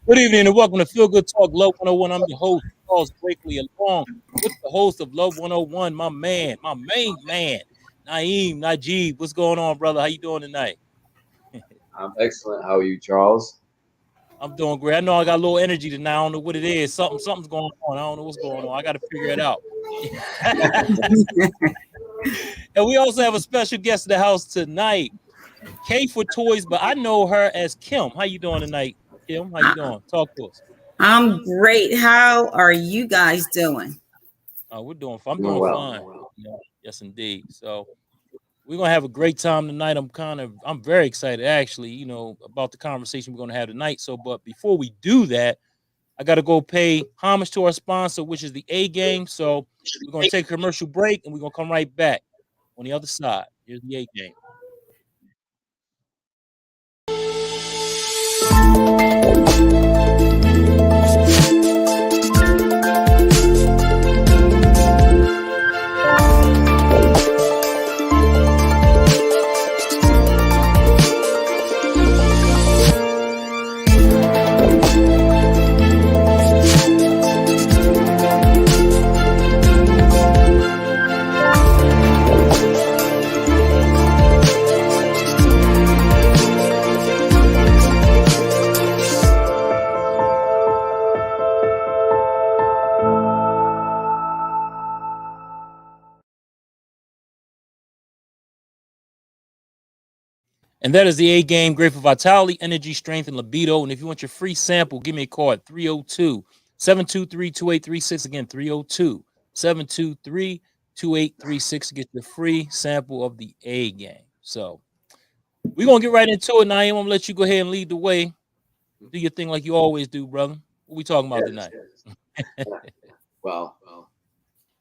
Good evening and welcome to Feel Good Talk Love 101. I'm your host, Charles Blakely, along with the host of Love 101, my man, my main man, Naeem Najib. What's going on, brother? How you doing tonight? I'm excellent. How are you, Charles? I'm doing great. I know I got a little energy tonight. I don't know what it is. Something's going on. I don't know what's going on. I got to figure it out. And we also have a special guest in the house tonight, K for Toys, but I know her as Kim. How you doing tonight, Kim? How you doing? Talk to us. I'm great. How are you guys doing? We're doing. I'm Doing doing well. fine. Yeah, yes, indeed. So we're gonna have a great time tonight. I'm very excited actually, about the conversation we're gonna have tonight. So, but before we do that, I gotta go pay homage to our sponsor, which is the A Game. So we're gonna take a commercial break and we're gonna come right back on the other side. Here's the A Game. And that is the A Game, great for vitality, energy, strength, and libido. And if you want your free sample, give me a call at 302-723-2836. Again, 302-723-2836 to get your free sample of the A Game. So we're going to get right into it now. I'm going to let you go ahead and lead the way. Do your thing like you always do, brother. What we talking about Yes. tonight? Well,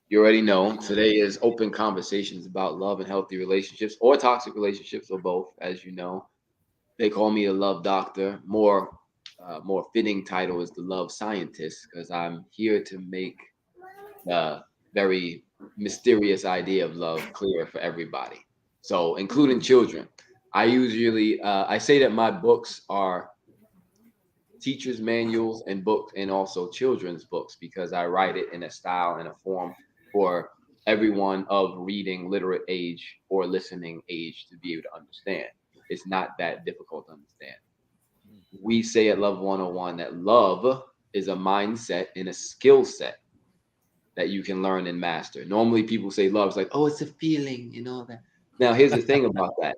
you already know today is open conversations about love and healthy relationships or toxic relationships or both. As you know, they call me a love doctor. More fitting title is the love scientist because I'm here to make the very mysterious idea of love clear for everybody. So, including children. I say that my books are teachers manuals and books and also children's books because I write it in a style and a form for everyone of reading literate age or listening age to be able to understand. It's not that difficult to understand. We say at Love 101 that love is a mindset and a skill set that you can learn and master. Normally people say love is like, oh, it's a feeling and all that. Now here's the thing about that.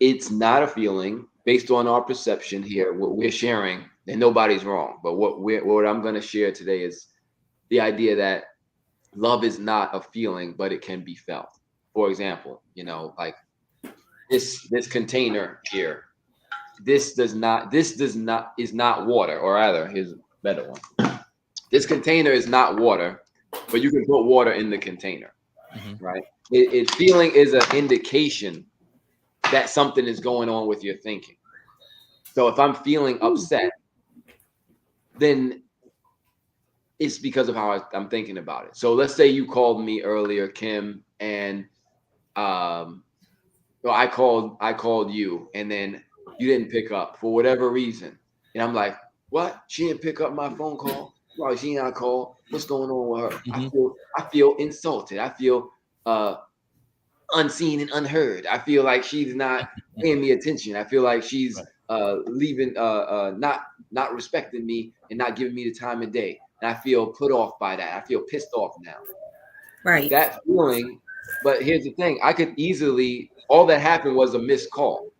It's not a feeling based on our perception here, what we're sharing, and nobody's wrong. But what I'm going to share today is the idea that love is not a feeling, but it can be felt. For example, like this container here, this is not water, or rather, here's a better one. This container is not water, but you can put water in the container, right? Feeling is an indication that something is going on with your thinking. So if I'm feeling upset, then it's because of how I'm thinking about it. So let's say you called me earlier, Kim, and well, I called you, and then you didn't pick up for whatever reason, and I'm like, what? She didn't pick up my phone call. Well, she not called. What's going on with her? I feel insulted. I feel unseen and unheard. I feel like she's not paying me attention. I feel like she's leaving, not respecting me and not giving me the time of day. And I feel put off by that. I feel pissed off now. Right. That feeling, but here's the thing: I could easily. All that happened was a missed call.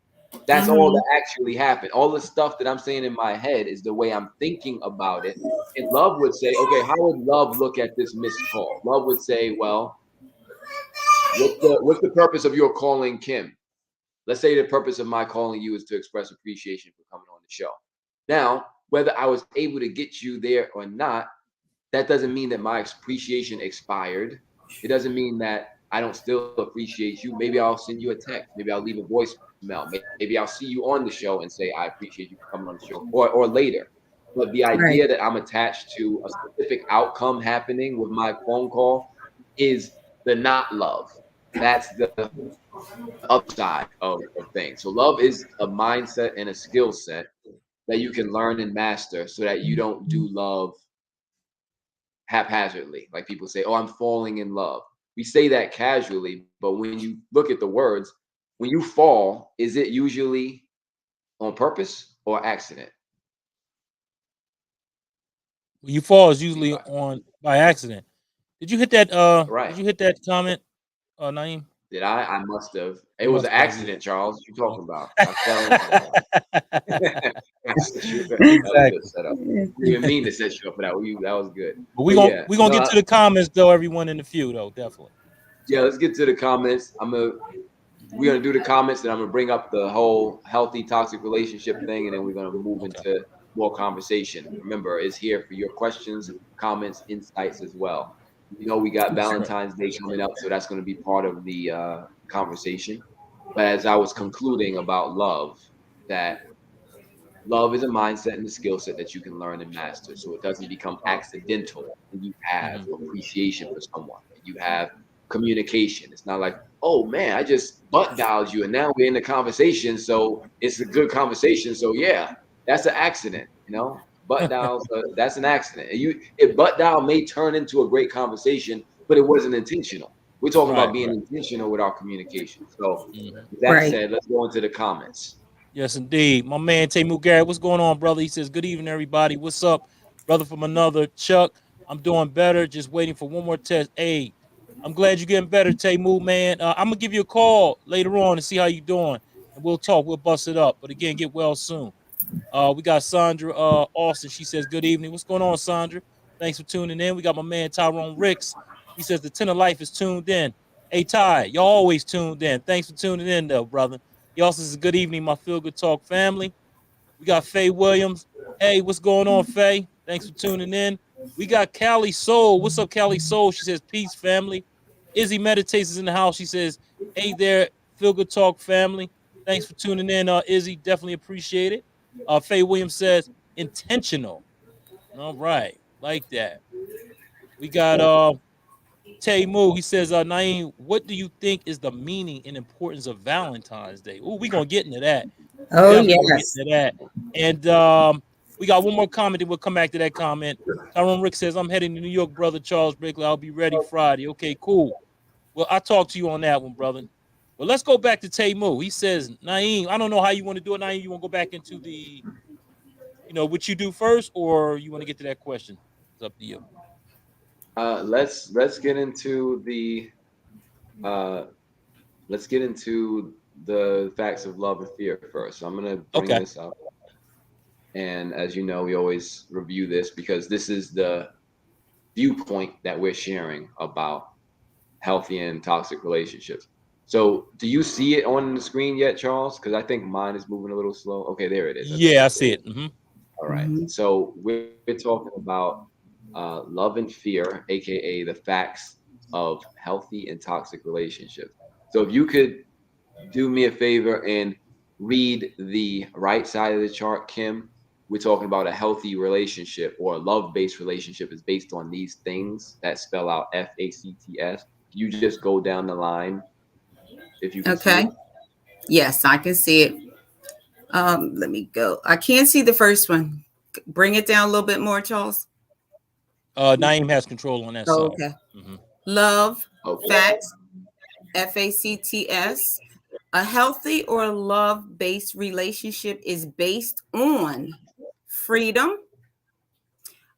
That's all that actually happened. All the stuff that I'm saying in my head is the way I'm thinking about it. And love would say, okay, how would love look at this missed call? Love would say, well, what's the purpose of your calling Kim? Let's say the purpose of my calling you is to express appreciation for coming on the show. Now, whether I was able to get you there or not, that doesn't mean that my appreciation expired. It doesn't mean that I don't still appreciate you. Maybe I'll send you a text. Maybe I'll leave a voicemail. Maybe I'll see you on the show and say, I appreciate you for coming on the show, or later. But the Right. idea that I'm attached to a specific outcome happening with my phone call is the not love. That's the upside of things. So love is a mindset and a skill set that you can learn and master so that you don't do love haphazardly. Like people say, oh, I'm falling in love. We say that casually, but when you look at the words, when you fall, is it usually on purpose or accident? When you fall is usually Anybody? on by accident. Did you hit that? Right. Did you hit that comment, Naeem? Did I? I must have. It You was an must have. Yeah. accident, Charles. What you talking Okay. about? I fell into that. That was a good Exactly. setup. You didn't mean to set you up for that. That was good. But we But gonna yeah, we gonna get to the comments though. Everyone in the few though, definitely. yeah. So. Let's get to the comments. We're gonna do the comments, and I'm gonna bring up the whole healthy toxic relationship thing, and then we're gonna move Okay. into more conversation. Remember, it's here for your questions, comments, insights as well. You know, we got That's right. Valentine's Day coming up, so that's going to be part of the conversation. But as I was concluding about love, that love is a mindset and a skill set that you can learn and master, so it doesn't become accidental when you have Mm-hmm. appreciation for someone. You have communication. It's not like, oh man, I just butt dialed you, and now we're in the conversation, so it's a good conversation. So yeah, that's an accident. You know, butt dials. That's an accident. And if butt dial may turn into a great conversation, but it wasn't intentional. We're talking Right. about being Right. intentional with our communication. So Mm-hmm. with that Right. said, let's go into the comments. Yes, indeed. My man Tamu Garrett, what's going on, brother? He says, "Good evening, everybody. What's up, brother from another Chuck? I'm doing better. Just waiting for one more test. Hey, I'm glad you're getting better, Tamu, man. I'm gonna give you a call later on and see how you doing, and we'll talk. We'll bust it up. But again, get well soon. We got Sandra Austin. She says, "Good evening. What's going on, Sandra? Thanks for tuning in. We got my man Tyrone Ricks. He says the 10 of life is tuned in. Hey Ty, y'all always tuned in. Thanks for tuning in, though, brother. He also says, good evening, my Feel Good Talk family. We got Faye Williams. Hey, what's going on, Faye? Thanks for tuning in. We got Callie Soul. What's up, Callie Soul? She says, peace, family. Izzy Meditates is in the house. She says, hey there, Feel Good Talk family. Thanks for tuning in, Izzy. Definitely appreciate it. Faye Williams says, intentional. All right, like that. We got Tay Moo. He says, Naeem, what do you think is the meaning and importance of Valentine's Day? Oh, we're gonna get into that. We Oh, definitely gonna get yes. into that. And we got one more comment, and we'll come back to that comment. Tyrone Rick says, I'm heading to New York, brother Charles Brickley. I'll be ready Friday. Okay, cool. Well, I'll talk to you on that one, brother. Well, let's go back to Tay Moo. He says, Naeem, I don't know how you want to do it, Naeem. You want to go back into the, what you do first, or you want to get to that question? It's up to you. Let's get into the uh, let's get into the facts of love and fear first. So I'm gonna bring Okay. this up, and as you know, we always review this because this is the viewpoint that we're sharing about healthy and toxic relationships. So, do you see it on the screen yet, Charles? Because I think mine is moving a little slow. Okay, there it is. I think Yeah, I it's see there. it. Mm-hmm. All right. Mhm. So we're talking about love and fear, aka the facts of healthy and toxic relationships. So if you could do me a favor and read the right side of the chart, Kim. We're talking about a healthy relationship or a love-based relationship is based on these things that spell out FACTS. You just go down the line if you can see Okay. it. Yes, I can see it. Let me go. I can't see the first one. Bring it down a little bit more, Charles. Naeem has control on that Oh, side. okay. Mm-hmm. Love, Okay. facts, FACTS. A healthy or love based relationship is based on freedom,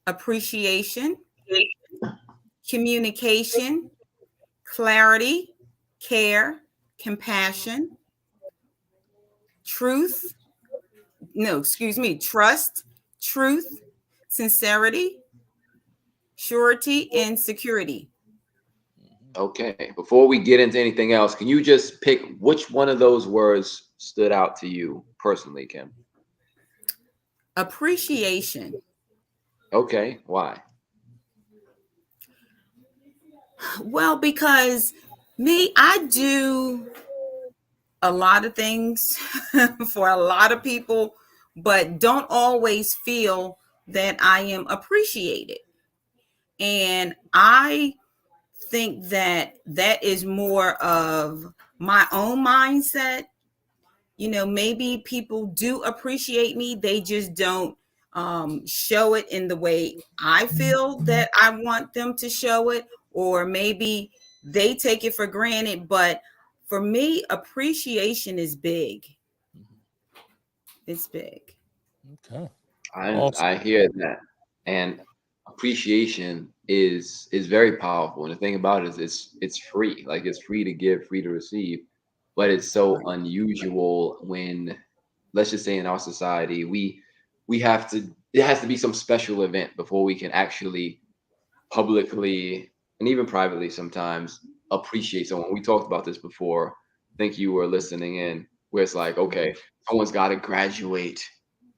appreciation, communication, clarity, care, compassion, truth, no, excuse me, trust, truth, sincerity, surety, and security. Okay. Before we get into anything else, can you just pick which one of those words stood out to you personally, Kim? Appreciation. Okay. Why? Well, because me, I do a lot of things for a lot of people, but don't always feel that I am appreciated. And I think that that is more of my own mindset maybe people do appreciate me. They just don't show it in the way I feel that I want them to show it, or maybe they take it for granted. But for me, appreciation is big. It's big. Okay. I Awesome. I hear that, and appreciation is very powerful. And the thing about it is, it's free. Like it's free to give, free to receive, but it's so Right. unusual when, let's just say, in our society, we have to. There has to be some special event before we can actually publicly and even privately sometimes appreciate someone. We talked about this before. I think you were listening in, where it's like, okay, someone's got to graduate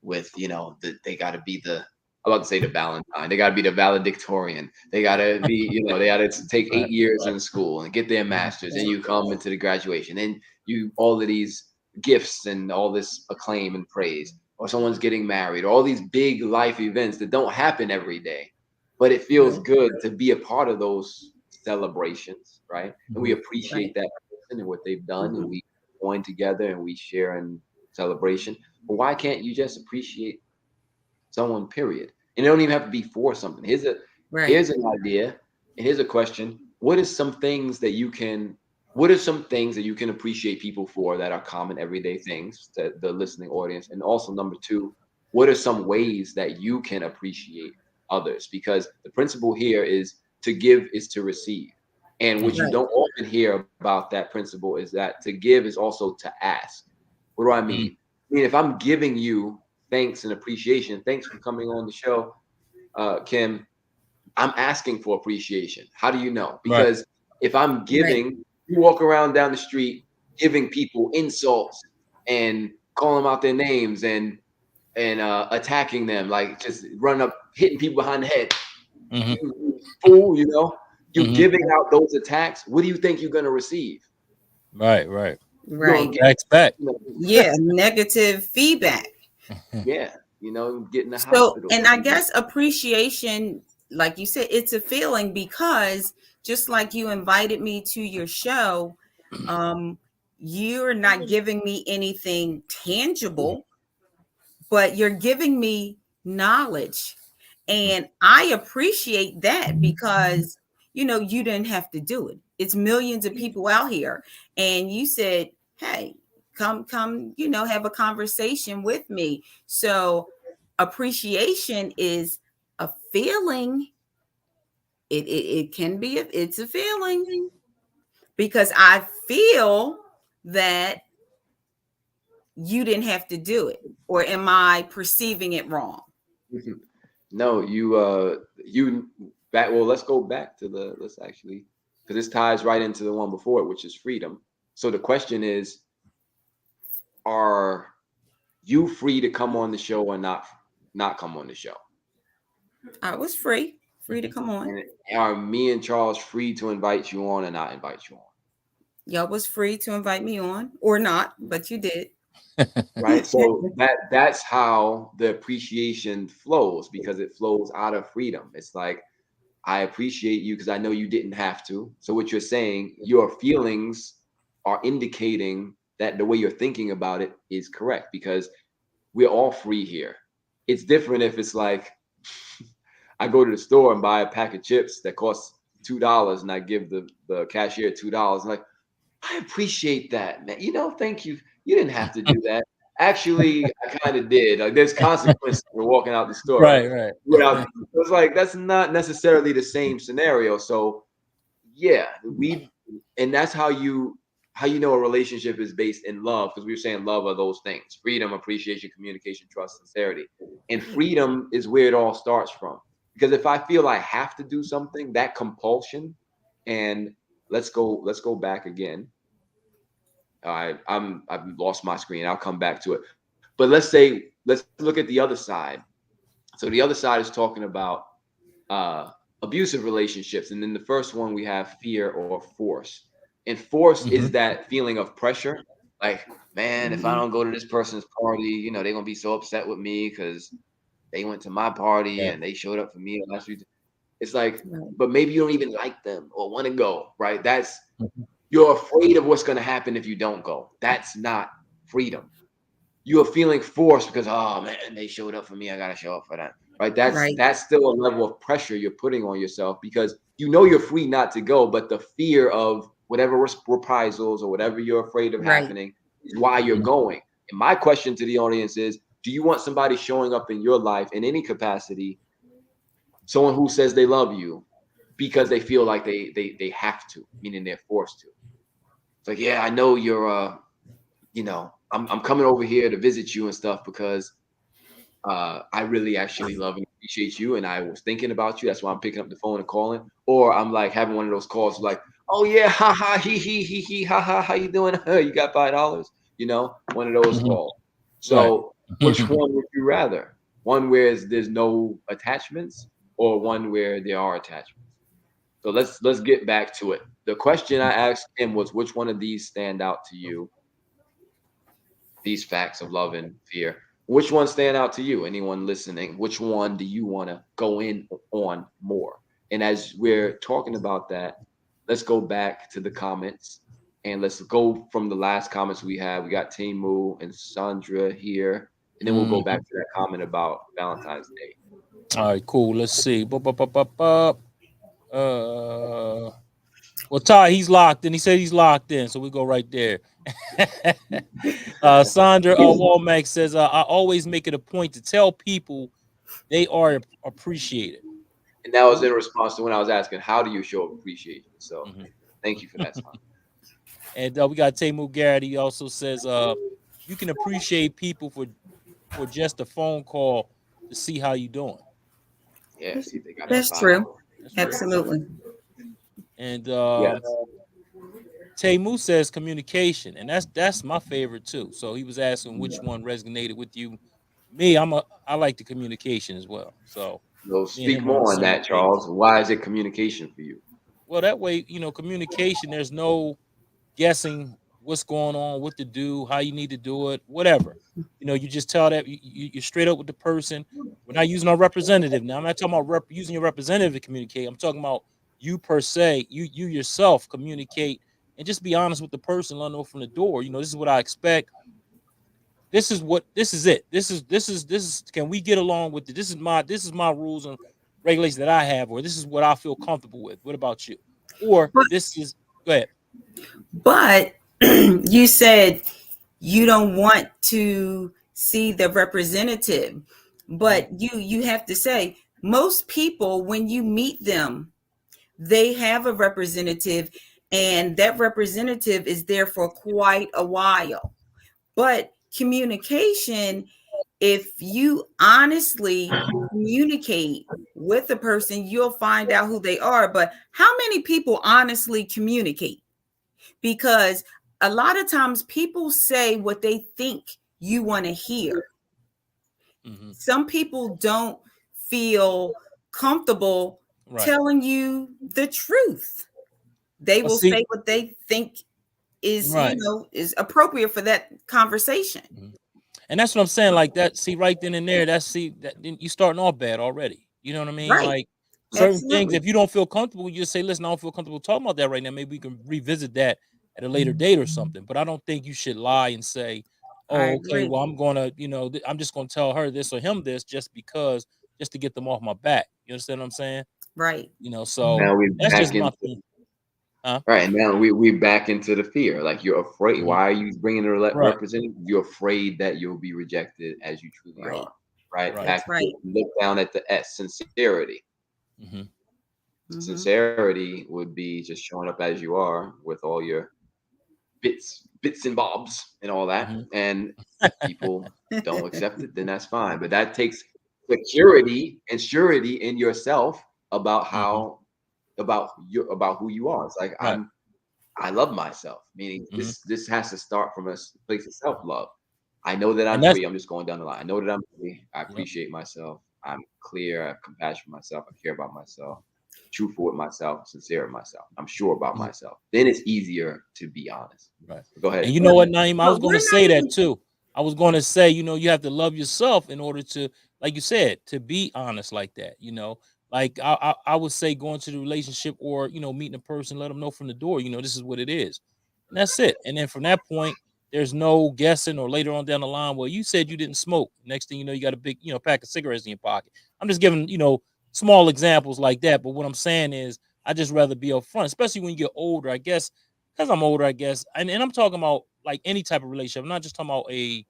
with, they got to be I'm about to say the Valentine. They got to be the valedictorian. They got to be, they got to take Right. 8 years in school and get their master's. And you come into the graduation and you, all of these gifts and all this acclaim and praise, or someone's getting married, all these big life events that don't happen every day, but it feels Right. good to be a part of those celebrations, right? And we Mhm. appreciate Right. that person and what they've done, and Mhm. we join together and we share in celebration. But why can't you just appreciate someone, period? And it don't even have to be for something. Right. Here's an idea, and here's a question. What are some things that you can appreciate people for that are common everyday things to the listening audience? And also number two, what are some ways that you can appreciate others? Because the principle here is to give is to receive. And what you Mhm. Right. don't often hear about that principle is that to give is also to ask. What do I Mhm. mean? I mean, if I'm giving you thanks and appreciation, thanks for coming on the show, Kim, I'm asking for appreciation. How do you know? Right. Because if I'm Right. giving, you walk around down the street giving people insults and calling them out their names and attacking them, like just running up, hitting people behind the head. Mhm. You fool, you Mhm. giving out those attacks. What do you think you're gonna receive? Right. Right. You're gonna Right. get, Backs back. you know, Yeah. Negative feedback. yeah, get in the So, hospital. and I guess appreciation, like you said, it's a feeling because just like you invited me to your show, um, you're not giving me anything tangible, but you're giving me knowledge. Mhm. And I appreciate that because, you didn't have to do it. It's millions of people out here. And you said, hey, come, have a conversation with me. So appreciation is a feeling. It can be, it's a feeling because I feel that you didn't have to do it. Or am I perceiving it wrong? No, you back. Well, let's go back to let's actually, because this ties right into the one before it, which is freedom. So the question is, are you free to come on the show or not come on the show? I was free to Mhm. come on. And are me and Charles free to invite you on or not invite you on? Y'all was free to invite me on or not, but you did. Right. So that's how the appreciation flows, because it flows out of freedom. It's like, I appreciate you because I know you didn't have to. So what you're saying, your feelings are indicating that the way you're thinking about it is correct, because we're all free here. It's different if it's like I go to the store and buy a pack of chips that costs $2 and I give the cashier $2. Like, I appreciate that, man. Thank you. You didn't have to do that. Actually, I kind of did. Like, there's consequences for walking out the store, right? Right. Right. Without, it's like that's not necessarily the same scenario. So yeah, and that's how you know a relationship is based in love, because we were saying love are those things: freedom, appreciation, communication, trust, sincerity. And freedom is where it all starts from. Because if I feel I have to do something, that compulsion, and let's go back again. I've lost my screen. I'll come back to it. But let's look at the other side. So the other side is talking about uh, abusive relationships. And then the first one, we have fear or force. And force Mhm. is that feeling of pressure. Like, man, if I Mhm. don't go to this person's party, they're going to be so upset with me because they went to my party Yeah. and they showed up for me last week. It's like, Right. but maybe you don't even like them or want to go, right? Mhm. You're afraid of what's going to happen if you don't go. That's not freedom. You are feeling forced because, oh man, they showed up for me. I gotta show up for that. Right. Right. That's still a level of pressure you're putting on yourself because you know you're free not to go, but the fear of whatever reprisals or whatever you're afraid of Right. happening is why you're going. And my question to the audience is, do you want somebody showing up in your life in any capacity, someone who says they love you because they feel like they have to, meaning they're forced to? It's like, yeah, I know you're I'm coming over here to visit you and stuff because I really actually love and appreciate you, and I was thinking about you. That's why I'm picking up the phone and calling. Or I'm like having one of those calls like, "Oh yeah, ha ha, he, ha ha, how you doing? You got $5?" One of those calls. Right. So, which one would you rather? One where there's no attachments, or one where there are attachments? So let's get back to it. The question I asked him was, which one of these stand out to you? These facts of love and fear. Which one stand out to you? Anyone listening? Which one do you want to go in on more? And as we're talking about that, let's go back to the comments and let's go from the last comments we had. We got Timu and Sandra here, and then we'll go back to that comment about Valentine's Day. All right, cool. Let's see. Well, Ty, he's locked in. He said he's locked in, so we go right there. Sandra Walmack says, I always make it a point to tell people they are appreciated. And that was in response to when I was asking, how do you show appreciation? So thank you for that, Sandra. And we got Tamu Garrett. He also says, you can appreciate people for just a phone call to see how you doing. Yeah, see, they got That's that true. That's Absolutely. And yes. Tamu says communication, and that's my favorite too. So he was asking which one resonated with you. Me, I like the communication as well. So me and Speak him on the more on same that, page. Charles. Why is it communication for you? Well, that way, communication. There's no guessing what's going on, what to do, how you need to do it, whatever. You just tell that you're straight up with the person. We're not using our representative now. I'm not talking about using your representative to communicate. I'm talking about you per se. You yourself communicate and just be honest with the person. Let them know from the door. This is what I expect. This is it. This is. Can we get along with it? This is my rules and regulations that I have, or this is what I feel comfortable with. What about you? Or But, this is go ahead. but you said you don't want to see the representative, but you have to say most people when you meet them, they have a representative, and that representative is there for quite a while. But communication, if you honestly communicate with the person, you'll find out who they are. But how many people honestly communicate? Because a lot of times people say what they think you want to hear. Some people don't feel comfortable telling you the truth. They will say what they think is, is appropriate for that conversation. And that's what I'm saying. Like that, see, right then and there, you starting off bad already. You know what I mean? Right. Like certain things, Absolutely. if you don't feel comfortable, you just say, listen, I don't feel comfortable talking about that right now. Maybe we can revisit that at a later date or something. But I don't think you should lie and say, I oh, okay, agree. well, I'm gonna, I'm just gonna tell her this or him this just to get them off my back. You understand what I'm saying? Right. So now we're that's back just my into thing. right now we're back into the fear. Like you're afraid. Why are you bringing a representative? You're afraid that you'll be rejected as you truly are. Right. That's right. Look down at the S, sincerity. Sincerity would be just showing up as you are with all your bits and bobs and all that. And people don't accept it, then that's fine. But that takes security and surety in yourself about about who you are. It's like I love myself, meaning this has to start from a place of self-love. I know that I'm free. I'm just going down the line. I know that I'm free. I appreciate myself. I'm clear. I have compassion for myself. I care about myself. Truthful with myself. Sincere with myself. I'm sure about myself. Then it's easier to be honest. Right. Go ahead. And you know what, Naeem? I was going to say that too. I was going to say, you have to love yourself in order to, like you said, to be honest like that. Like I would say going to the relationship or, meeting a person, let them know from the door, this is what it is. And that's it. And then from that point, there's no guessing or later on down the line, well, you said you didn't smoke. Next thing you know, you got a big, pack of cigarettes in your pocket. I'm just giving, small examples like that. But what I'm saying is I just rather be upfront, especially when you get older, I guess, because I'm older, I guess. And I'm talking about like any type of relationship. I'm not just talking about a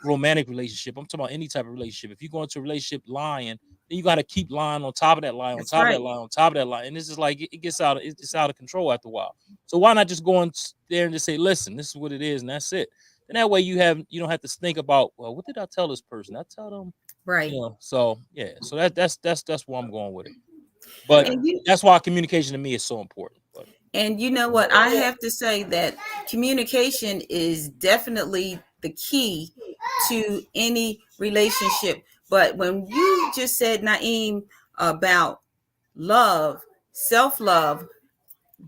romantic relationship. I'm talking about any type of relationship. If you go into a relationship lying, then you got to keep lying on top of that lie, on That's top of that right. lie, on top of that lie, and this is like it gets out. It's out of control after a while. So why not just go in there and just say, "Listen, this is what it is, and that's it." And that way you don't have to think about, well, what did I tell this person? I tell them, Right. So yeah, so that's where I'm going with it. But And you that's why communication to me is so important. But and you know what? I have to say that communication is definitely the key to any relationship. But when you just said, Naeem, about love, self-love,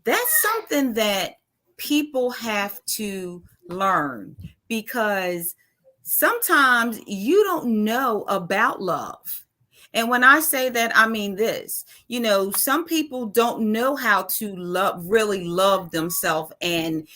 that's something that people have to learn, because sometimes you don't know about love. And when I say that, I mean this. Some people don't know how to really love themselves, and,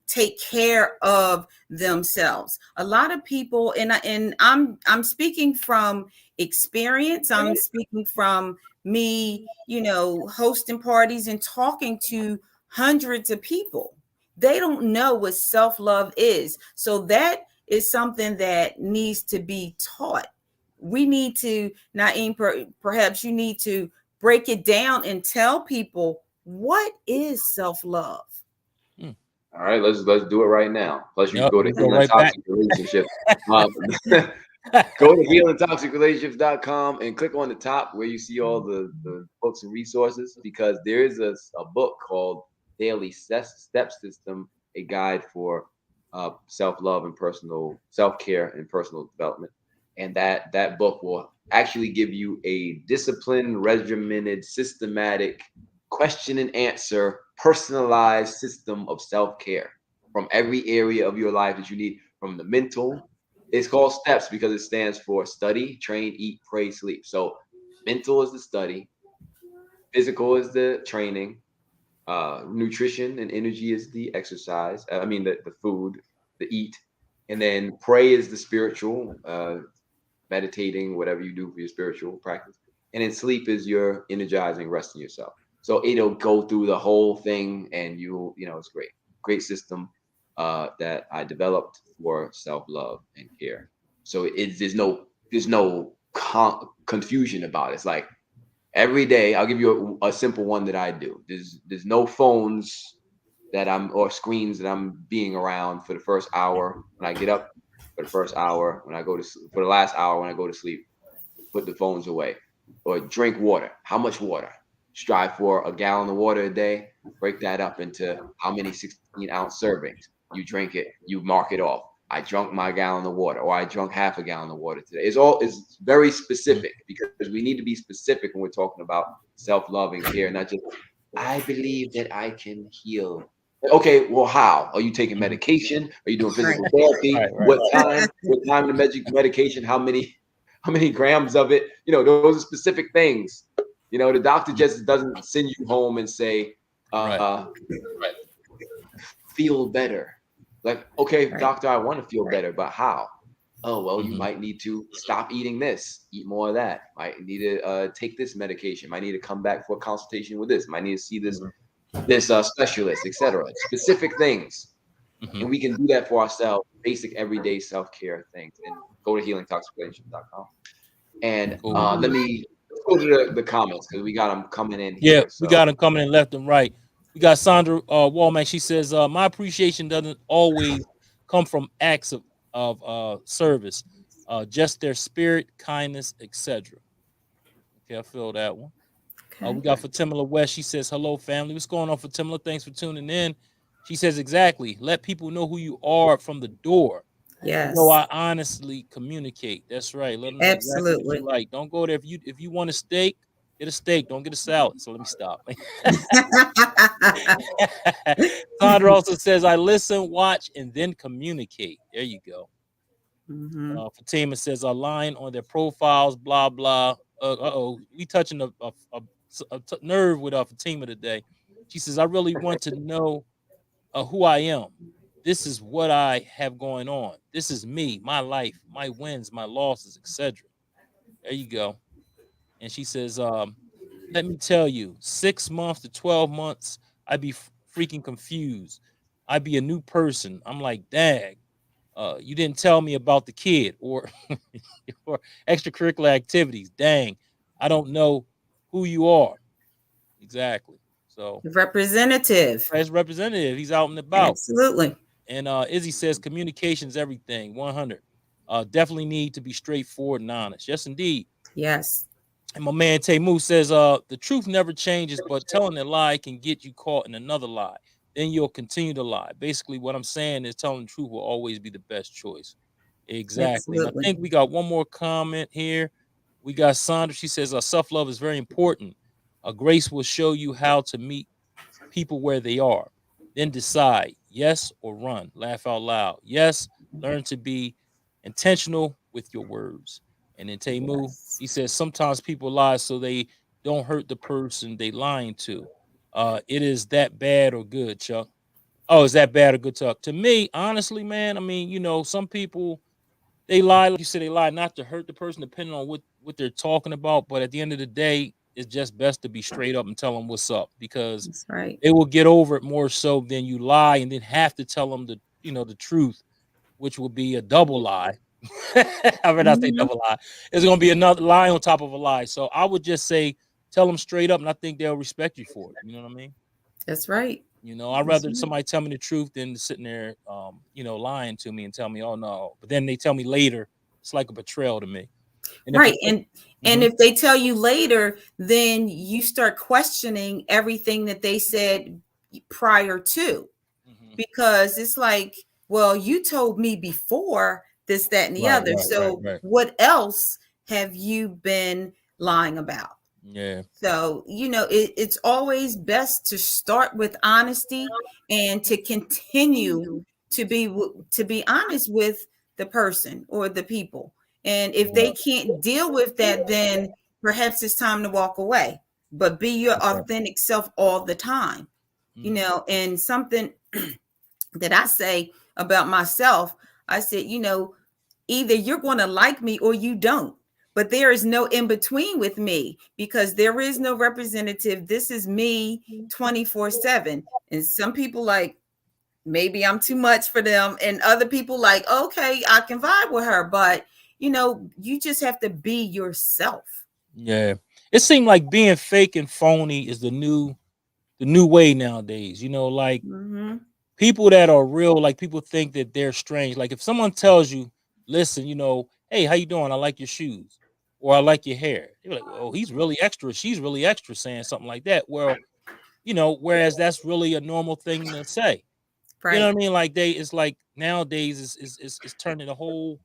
take care of themselves. A lot of people, and I'm speaking from experience. I'm speaking from me, hosting parties and talking to hundreds of people. They don't know what self-love is. So that is something that needs to be taught. We need to, Naeem, perhaps you need to break it down and tell people, what is self-love? hmm, All right, let's do it right now. Plus, you can yep, go to we go Healing right back. Toxic Relationships. Um, go to healingtoxicrelationships.com and click on the top where you see all the books and resources, because there is a book called Daily Step System, a guide for self-love and personal self-care and personal development. And that book will actually give you a disciplined, regimented, systematic question and answer, personalized system of self-care from every area of your life that you need, from the mental. It's called STEPS because it stands for study, train, eat, pray, sleep. So mental is the study, physical is the training, nutrition and energy is the exercise. I mean the food, the eat, and then pray is the spiritual, meditating, whatever you do for your spiritual practice. And then sleep is your energizing, resting yourself. So it'll go through the whole thing, and it's great, great system that I developed for self love and care. So there's no confusion about it. It's like every day I'll give you a simple one that I do. There's no phones or screens that I'm being around for the first hour when I get up, for the first hour when I go to for the last hour when I go to sleep. Put the phones away. Or drink water. How much water? Strive for a gallon of water a day. Break that up into how many 16-ounce servings. You drink it, you mark it off. I drunk my gallon of water, or I drunk half a gallon of water today. It's very specific, because we need to be specific when we're talking about self-love and care, not just I believe that I can heal. Okay, well, how? Are you taking Mhm. medication? Are you doing Right. physical therapy? Right, right. What time? What time the medication? How many grams of it? Those are specific things. The doctor Mhm. just doesn't send you home and say, Right. feel better. Like, okay, Right. doctor, I want to feel better, but how? Oh, well, you Mhm. might need to stop eating this, eat more of that. Might need to take this medication. Might need to come back for a consultation with this. Might need to see this specialist, etc. Specific things, Mhm. and we can do that for ourselves. Basic everyday self care things, and go to healingtoxicrelationship.com. And Cool. let's go to the comments, because we got them coming in Yeah, here. we So got them coming in left and right. We got Sandra Wallman. She says, "My appreciation doesn't always come from acts of service, just their spirit, kindness, etc." Okay, I feel that one. We Okay. got Fatimala West. She says, "Hello, family. What's going on, Fatimala? Thanks for tuning in." She says, "Exactly. Let people know who you are from the door. Yes. I honestly communicate. That's right. Let them know exactly what you Absolutely. like. Don't go there if you want a steak, get a steak. Don't get a salad." So let me stop. Sandra also says, "I listen, watch, and then communicate." There you go. Hmm. Fatima says, "I line on their profiles, blah blah." Oh, we touching a nerve with Fatima today. She says, "I really want to know who I am. this is what I have going on. This is me, my life, my wins, my losses, etc. There you go. And she says, let me tell you, 6 months to 12 months, I'd be freaking confused. I'd be a new person. I'm like, dang, you didn't tell me about the kid or or extracurricular activities. Dang, I don't know who you are. Exactly. So Representative. as representative, he's out and about. Absolutely. And Izzy says communication is everything. 100. Definitely need to be straightforward and honest. Yes, indeed. Yes. And my man Temu says, the truth never changes, but telling a lie can get you caught in another lie. Then you'll continue to lie. Basically, what I'm saying is telling the truth will always be the best choice. Exactly. And I Absolutely. think we got one more comment here. We got Sandra. She says, self-love is very important. Grace will show you how to meet people where they are. Then decide yes or run. Laugh out loud. Yes, learn to be intentional with your words. And then Temu, Yes. he says sometimes people lie so they don't hurt the person they lying to. It is that bad or good, Chuck? Oh, is that bad or good, Chuck? To me, honestly, man, I mean, some people they lie, like you said, they lie not to hurt the person, depending on what they're talking about. But at the end of the day, it's just best to be straight up and tell them what's up, because That's right. they will get over it more so than you lie and then have to tell them the truth, which will be a double lie. I mean, I say Mhm. double lie. It's going to be another lie on top of a lie. So I would just say tell them straight up, and I think they'll respect you for it. You know what I mean? That's right. I'd That's rather right. somebody tell me the truth than sitting there, lying to me and tell me, oh no. But then they tell me later, it's like a betrayal to me. And if Right. the And Mhm, if they tell you later, then you start questioning everything that they said prior to, mhm. because it's like, well, you told me before this, that, and the Right, other. right, right, So right. what else have you been lying about? Yeah, So, it's always best to start with honesty and to continue to be honest with the person or the people. And if right, they can't deal with that, then perhaps it's time to walk away. But be your right. authentic self all the time. Mhm. And something that I say about myself, I said, either you're going to like me or you don't. But there is no in between with me, because there is no representative. This is me 24/7. And some people like, maybe I'm too much for them. And other people like, okay, I can vibe with her. But, you just have to be yourself. Yeah. It seemed like being fake and phony is the new way nowadays. Like Mm-hmm. people that are real, like people think that they're strange. Like if someone tells you, listen, hey, how you doing? I like your shoes, or I like your hair. You're like, well, he's really extra, she's really extra saying something like that. Well, whereas that's really a normal thing to say. You know what Right. I mean? Like it's like nowadays is turning the whole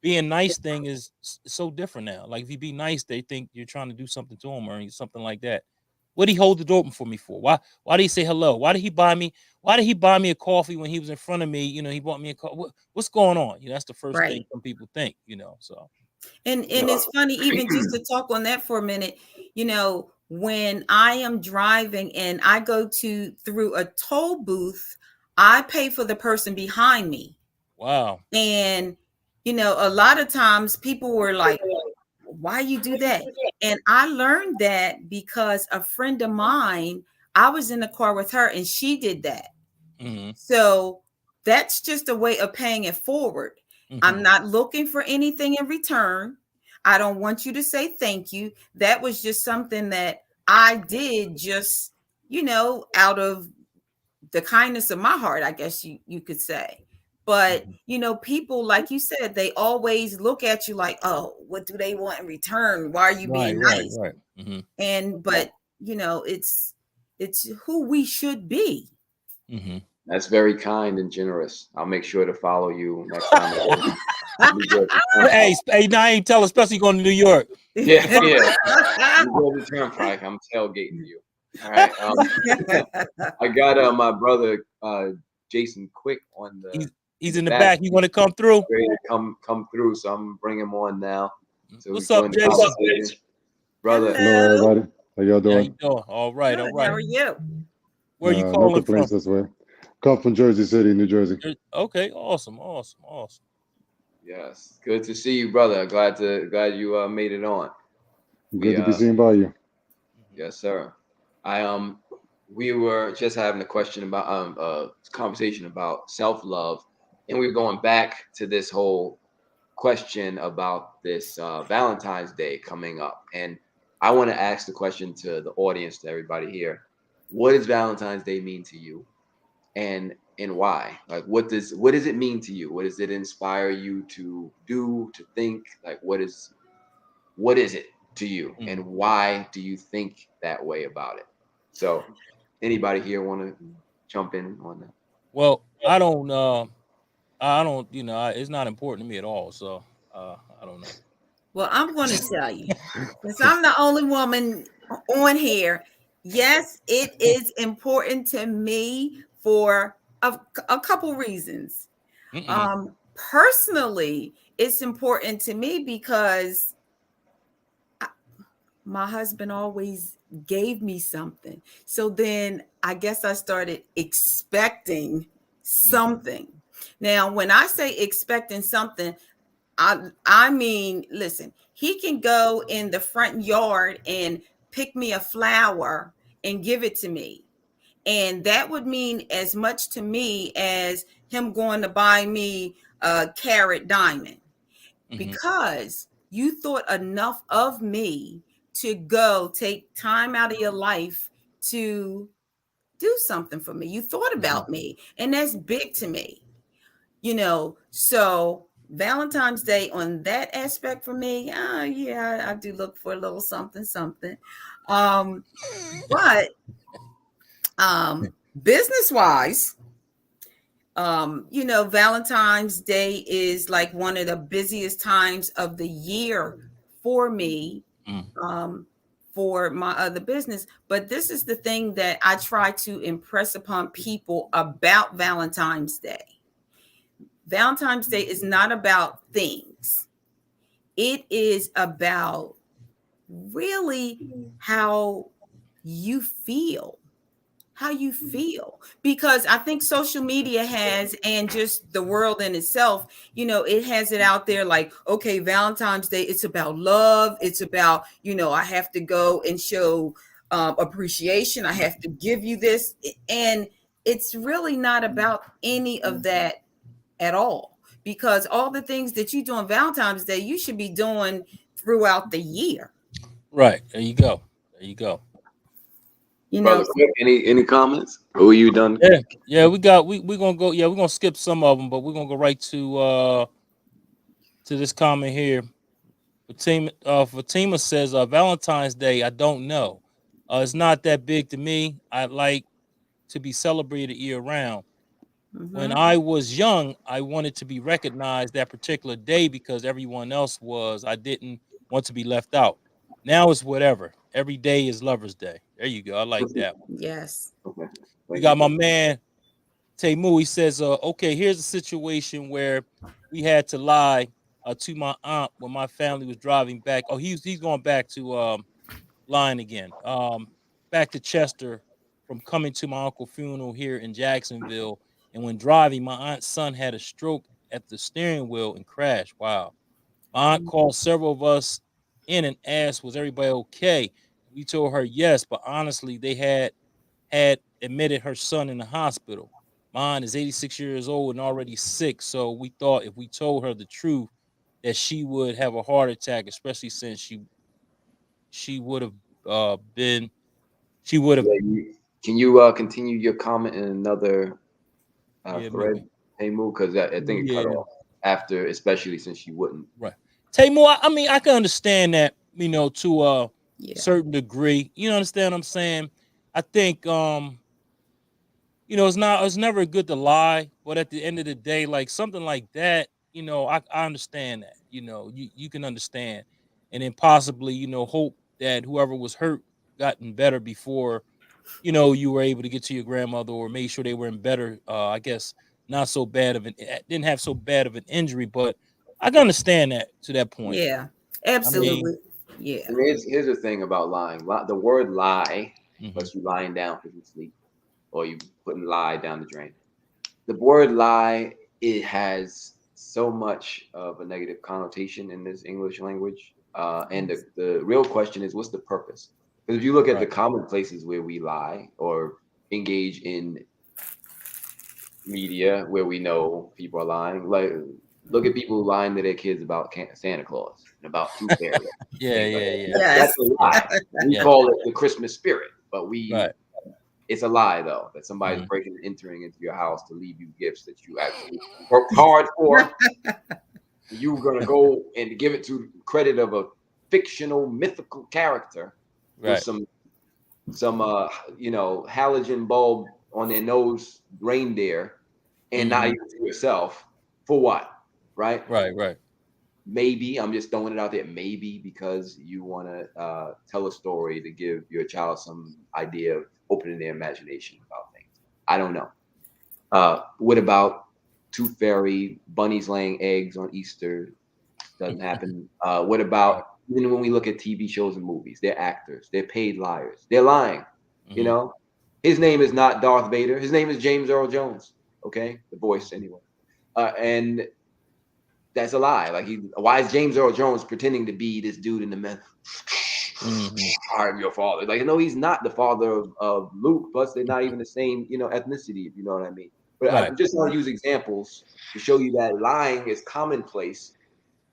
being nice thing is so different now. Like if you be nice, they think you're trying to do something to them or something like that. What did he hold the door open for me for? Why did he say hello? Why did he buy me a coffee when he was in front of me? He bought me a coffee. What's going on? That's the first thing Right. some people think. So And it's funny, even just to talk on that for a minute, when I am driving and I go through a toll booth, I pay for the person behind me. wow. And a lot of times people were like, why you do that? And I learned that because a friend of mine, I was in the car with her and she did that. Hmm. So that's just a way of paying it forward. I'm Hmm. not looking for anything in return. I don't want you to say thank you. That was just something that I did just, out of the kindness of my heart, I guess you could say. But, Hmm. people, like you said, they always look at you like, oh, what do they want in return? Why are you Right, being right, nice? right. Hmm. But, it's who we should be. Hmm. That's very kind and generous. I'll make sure to follow you next time I go to New York. Hey, now I ain't tell, especially going to New York. Yeah, yeah. You go to the Turnpike. I'm tailgating you. All right. I got my brother Jason Quick on the He's in the in the back. back. You want to come through? Ready to come through, so I'm bringing him on now. So we What's up, join the Jason? conversation, brother. Hello, Hello. everybody. How y'all How you doing? doing? All right, all Good. How right. are you? Where are you No calling from? complaints this way. Come from Jersey City, New Jersey. Okay, awesome, awesome, awesome. Yes, good to see you, brother. Glad you made it on. Good We to be seen by you. Mhm. Yes, sir. I we were just having a question about conversation about self love, and we were going back to this whole question about this Valentine's Day coming up, and I want to ask the question to the audience, to everybody here: what does Valentine's Day mean to you, and why? Like, what does it mean to you? What does it inspire you to do, to think? Like, what is it to you, Mhm. and why do you think that way about it? So, anybody here want to jump in on that? Well, I don't, it's not important to me at all. So, I don't know. Well, I'm going to tell you, since I'm the only woman on here, yes, it is important to me for a couple reasons. Mm-mm. Personally, it's important to me because my husband always gave me something. So then I guess I started expecting Mm. something. Now, when I say expecting something, I mean, listen, he can go in the front yard and pick me a flower and give it to me. And that would mean as much to me as him going to buy me a carat diamond, Mm-hmm. because you thought enough of me to go take time out of your life to do something for me. You thought Mhm. about me, and that's big to me, So Valentine's Day on that aspect for me, yeah, I do look for a little something, something. Um, but business wise, Valentine's Day is like one of the busiest times of the year for me, Mm. um, for my other business. But this is the thing that I try to impress upon people about Valentine's Day. Valentine's Day is not about things, it is about really how you feel. How you feel, because I think social media has, and just the world in itself, it has it out there like, okay, Valentine's Day, it's about love, it's about, I have to go and show appreciation, I have to give you this, and it's really not about any of that at all, because all the things that you do on Valentine's Day you should be doing throughout the year, Right. There you go. There you go. you know Brother Quick, any comments? Or were you done? Yeah. Yeah. We're gonna go. Yeah, we're gonna skip some of them, but we're gonna go right to this comment here. Fatima says, Valentine's Day, I don't know. It's not that big to me. I like to be celebrated year round. When hmm I was young, I wanted to be recognized that particular day because everyone else was. I didn't want to be left out. Now it's whatever. Every day is Lover's Day. There you go. I like that one. yes. Okay, We thank you got for my man Temu. He says, okay, here's a situation where we had to lie to my aunt when my family was driving back. Oh, he's going back to lying again. Back to Chester from coming to my uncle's funeral here in Jacksonville. And when driving, my aunt's son had a stroke at the steering wheel and crashed. Wow. My aunt called several of us in and asked, was everybody okay? We told her yes, but honestly, they had admitted her son in the hospital. My aunt is 86 years old and already sick, so we thought if we told her the truth that she would have a heart attack, especially since she would have been she would have. yeah. Can you continue your comment in another Yeah, thread, maybe. hey Moo? Because I think it cut Yeah, off after, especially since you wouldn't. right. Tamor, I mean, I can understand that, to a Yeah. certain degree. You understand what I'm saying? I think it's never good to lie, but at the end of the day, like something like that, I understand that. You can understand, and then possibly, hope that whoever was hurt gotten better before, you were able to get to your grandmother, or made sure they were in better, I guess, not so bad of an didn't have so bad of an injury. But I can understand that to that point. Yeah, I mean, absolutely. Yeah. And here's the thing about lying. The word lie, mhm. plus you lying down because you sleep, or you putting lie down the drain. the word lie, it has so much of a negative connotation in this English language. And the real question is, what's the purpose? Because if you look at the Right. common places where we lie or engage in media where we know people are lying, like look at people lying to their kids about Santa Claus and about Tooth Fairy, Yeah, things like yeah, that. yeah. That's Yes. a lie. We Yeah. call it the Christmas spirit, but Right. it's a lie though that somebody's Mhm. breaking and entering into your house to leave you gifts that you actually worked hard for. You're gonna go and give it to credit of a fictional mythical character with Right. some halogen bulb on their nose reindeer and not Mhm. even to yourself for what, right? Right. Right. Maybe I'm just throwing it out there. Maybe because you want to tell a story to give your child some idea of opening their imagination about things. I don't know. What about Tooth Fairy, bunnies laying eggs on Easter? Doesn't happen. What Right. about even when we look at TV shows and movies? They're actors. They're paid liars. They're lying. You Mhm. know, his name is not Darth Vader. His name is James Earl Jones. Okay, the voice anyway. And that's a lie. Like, why is James Earl Jones pretending to be this dude in the men? Mhm. I'm your father. Like, no, he's not the father of Luke. Plus, they're not even the same, ethnicity, if you know what I mean. But I Right. just want to use examples to show you that lying is commonplace,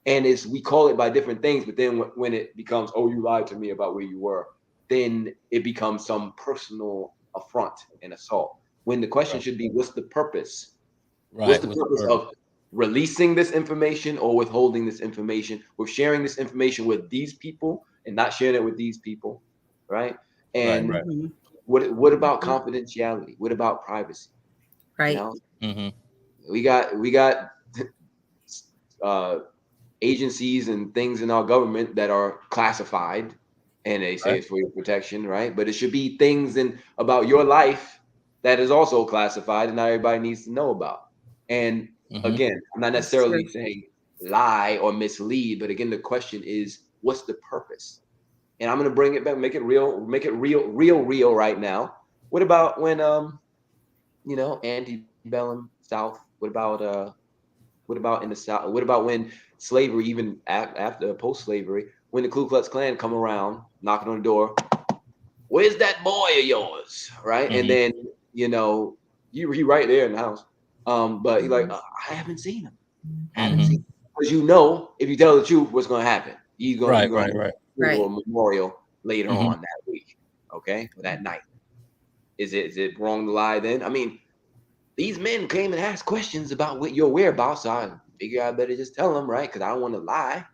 and we call it by different things. But then when it becomes, oh, you lied to me about where you were, then it becomes some personal affront and assault. When the question Right. should be, what's the purpose? What's Right. the What's the purpose purpose? of releasing this information or withholding this information? We're sharing this information with these people and not sharing it with these people, right? Right. And Right. Mhm. what about confidentiality? What about privacy? You Right. know, Mhm. we got uh, agencies and things in our government that are classified, and they say Right. it's for your protection, right? But it should be things in about your life that is also classified and not everybody needs to know about. And Mhm. again, I'm not That's true. necessarily saying lie or mislead, but again, the question is, what's the purpose? And I'm gonna bring it back, make it real right now. What about when antebellum South? What about in the South? What about when slavery, even after post-slavery, when the Ku Klux Klan come around, knocking on the door, where's that boy of yours, right? And Mhm. then he right there in the house, but he's like, Mhm. I haven't seen him, haven't Mhm. seen, Mhm. because if you tell the truth, what's gonna happen? You're Right. gonna Right. Right. do Right. a memorial later Mhm. on that week, okay, or that night. Is it wrong to lie then? I mean, these men came and asked questions about what your whereabouts. So I figure I better just tell them, right? Because I don't want to lie. Right.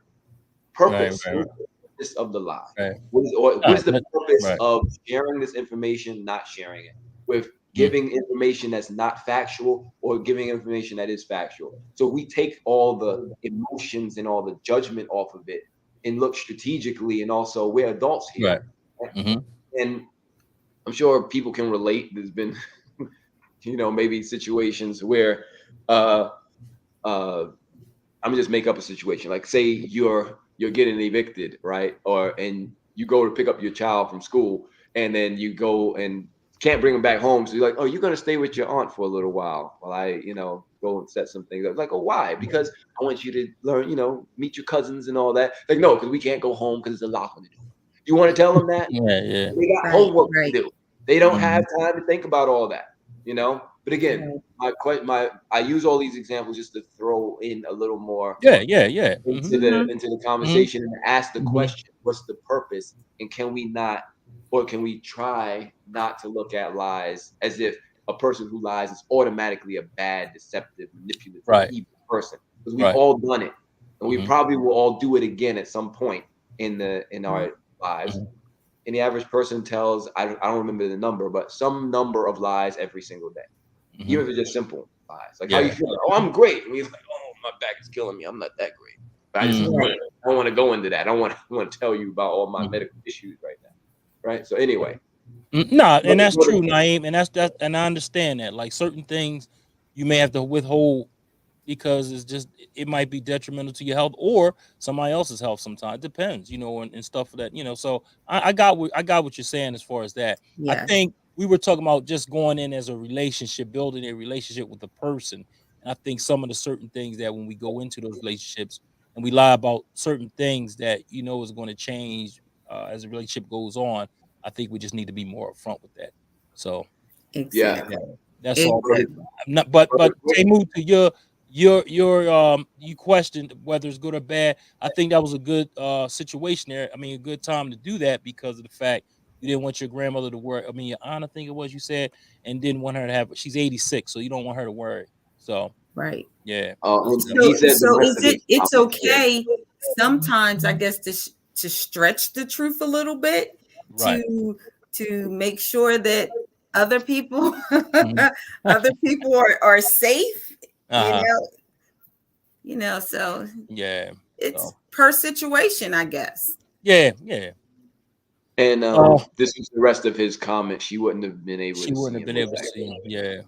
Purpose. Right. What is the purpose of the lie? Right. What Nah, is the purpose right. of sharing this information, not sharing it? With Mhm. giving information that's not factual or giving information that is factual. So we take all the emotions and all the judgment off of it and look strategically, and also we're adults Right. here. Mhm. And I'm sure people can relate. There's been maybe situations where uh uh I'm gonna just make up a situation. Like, say you're getting evicted, right? And you go to pick up your child from school, and then you go and can't bring them back home. So you're like, oh, you're gonna stay with your aunt for a little while I, go and set some things up. Like, oh, why? Because I want you to learn, meet your cousins and all that. Like, no, because we can't go home because there's a lock on the door. You want to tell them that? Yeah. Yeah. They got Right. homework to Right. do. They don't have Mhm. time to think about all that, you know. But again, Right. I use all these examples just to throw in a little more Yeah. Yeah. Yeah. into Mhm. the Mhm. into the Mhm. conversation and ask the Mhm. question, what's the purpose? And can we not, or can we try not to look at lies as if a person who lies is automatically a bad, deceptive, manipulative, Right. evil person? Because we've Right. all done it, and we Mhm. probably will all do it again at some point in Mhm. our lives. Mhm. And the average person tells, I don't remember the number, but some number of lies every single day, even Mhm. if it's just simple lies. Like, how you Yeah. feel? Oh, I'm great. And he's like, oh, my back is killing me. I'm not that great. But I just Mhm. Right. I don't want to go into that. I want to tell you about all my Mhm. medical issues right now. Right. So anyway, Nah, what, and that's what, true, Naeem, and and I understand that. Like certain things, you may have to withhold because it's just it might be detrimental to your health or somebody else's health. Sometimes it depends, and stuff that. So I got what you're saying as far as that. I Yes. think we were talking about just going in as a relationship, building a relationship with a person. And I think some of the certain things that when we go into those relationships and we lie about certain things that is going to change as the relationship goes on, I think we just need to be more upfront with that. So Yeah. yeah, Exactly. that's all. But Exactly. I'm not, but Perfect. Tamu, to you questioned whether it's good or bad. I think that was a good situation there. I mean, a good time to do that because of the fact you didn't want your grandmother to worry. I mean, your aunt, I think it was you said, and didn't want her to have. She's 86, so you don't want her to worry. So Right. yeah, And So he said the so rest is of it his it's comments here. okay sometimes, I guess, to stretch the truth a little bit right. to make sure that other people Mhm. other people are safe, you Uh-huh. know, so Yeah. it's So per situation, I guess. yeah, yeah. And Uh, this is the rest of his comment. She wouldn't have been able she to wouldn't see have him been with able to that. see him. Yeah.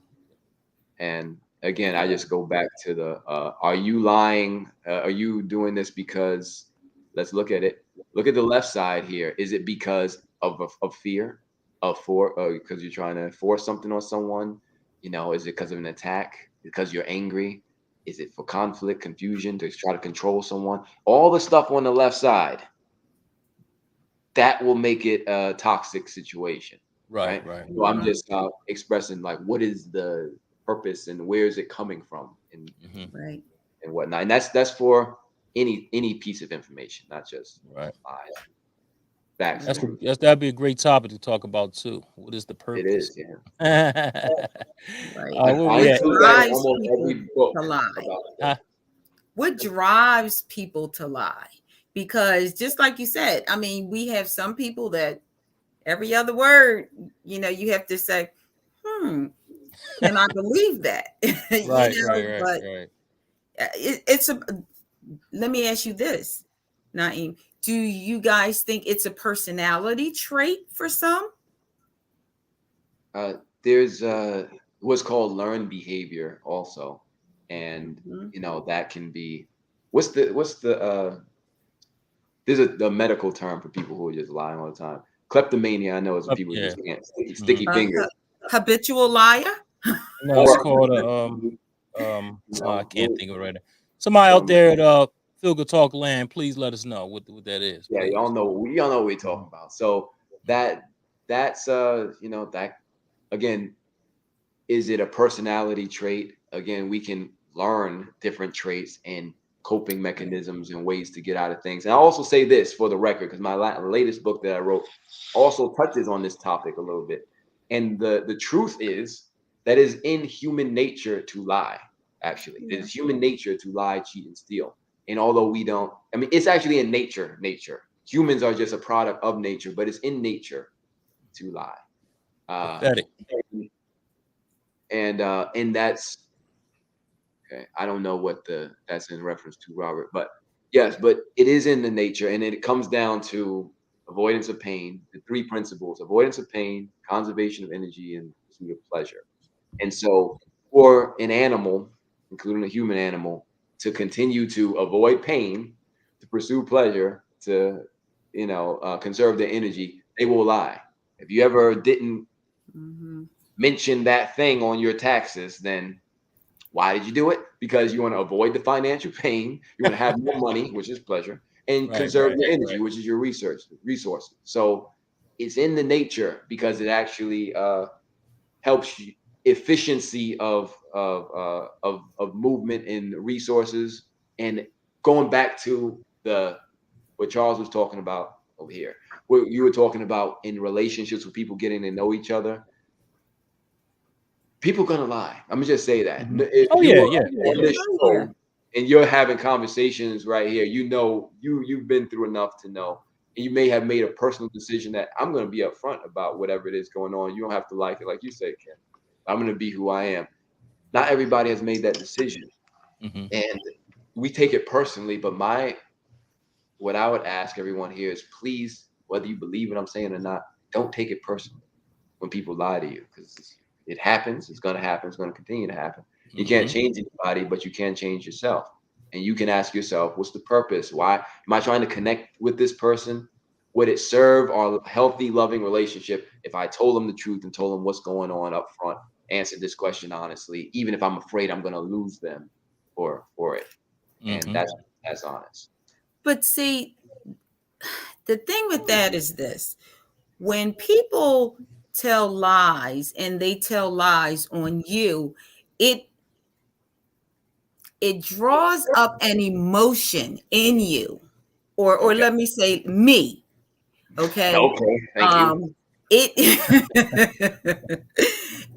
And again, I just go back to the are you lying? Are you doing this because let's look at it. Look at the left side here. Is it because of fear? Because you're trying to force something on someone? Is it because of an attack? Because you're angry? Is it for conflict, confusion, to try to control someone? All the stuff on the left side, that will make it a toxic situation, Right. right? Right. So I'm Mhm. just expressing like what is the purpose and where is it coming from Hmm. Right. and whatnot. And that's for any piece of information, not just Right. lies, facts, and Right. truth. That'd be a great topic to talk about too. What is the It purpose? is, yeah. Right. Where I we What at? include that in drives almost people every book to lie? about this. Huh? What drives people to lie? Because just like you said, I mean, we have some people that every other word, you have to say, can I believe that? Right. Right. Right. But Right. it's a, let me ask you this, Naeem. Do you guys think it's a personality trait for some? Uh, there's what's called learned behavior also, and Mhm. that can be what's the there's a medical term for people who are just lying all the time. Kleptomania, I know, is when Up, people yeah. just can't Hmm. sticky fingers. Habitual liar? No, it's Or called a I can't think of it right now. Somebody out there at Feel Good Talk Land, please let us know what that is, yeah, please. y'all know what we're Mhm. talking about. So that's that again, is it a personality trait? Again, we can learn different traits and coping mechanisms and ways to get out of things. And I'll also say this for the record, because my latest book that I wrote also touches on this topic a little bit. And the truth is that is in human nature to lie. Actually, it Yeah. is human nature to lie, cheat, and steal. And although we don't, I mean, it's actually in nature. Nature. Humans are just a product of nature, but it's in nature to lie. Uh, Pathetic. and that's okay. I don't know what that's in reference to, Robert, but yes, but it is in the nature, and it comes down to avoidance of pain. The three principles: avoidance of pain, conservation of energy, and pursuit of pleasure. And so, for an animal, including a human animal, to continue to avoid pain, to pursue pleasure, to conserve their energy, they will lie. If you ever didn't Mhm. mention that thing on your taxes, then why did you do it? Because you want to avoid the financial pain, you want to have more money, which is pleasure, and Right. conserve Right. your energy, which is your resources. So it's in the nature because it actually helps you efficiency of movement and resources. And going back to the what Charles was talking about over here, what you were talking about in relationships with people getting to know each other, people gonna lie. I'm gonna just say that. Mhm. If Oh you yeah. are Yeah. on Yeah. this Oh, yeah. show and you're having conversations right here, you've been through enough to know. And you may have made a personal decision that I'm gonna be upfront about whatever it is going on. You don't have to like it, like you said, Ken. I'm gonna be who I am. Not everybody has made that decision, Hmm. and we take it personally. But what I would ask everyone here is, please, whether you believe what I'm saying or not, don't take it personally when people lie to you, because it happens. It's going to happen. It's going to continue to happen. You can't Hmm. change anybody, but you can change yourself. And you can ask yourself, what's the purpose? Why am I trying to connect with this person, would it serve our healthy, loving relationship if I told them the truth and told them what's going on up front, answered this question honestly, even if I'm afraid I'm going to lose them for it. And that's honest. But see, the thing with that is this: when people tell lies and they tell lies on you, it draws up an emotion in you, or Okay. let me say me. Okay. Okay. Thank you. It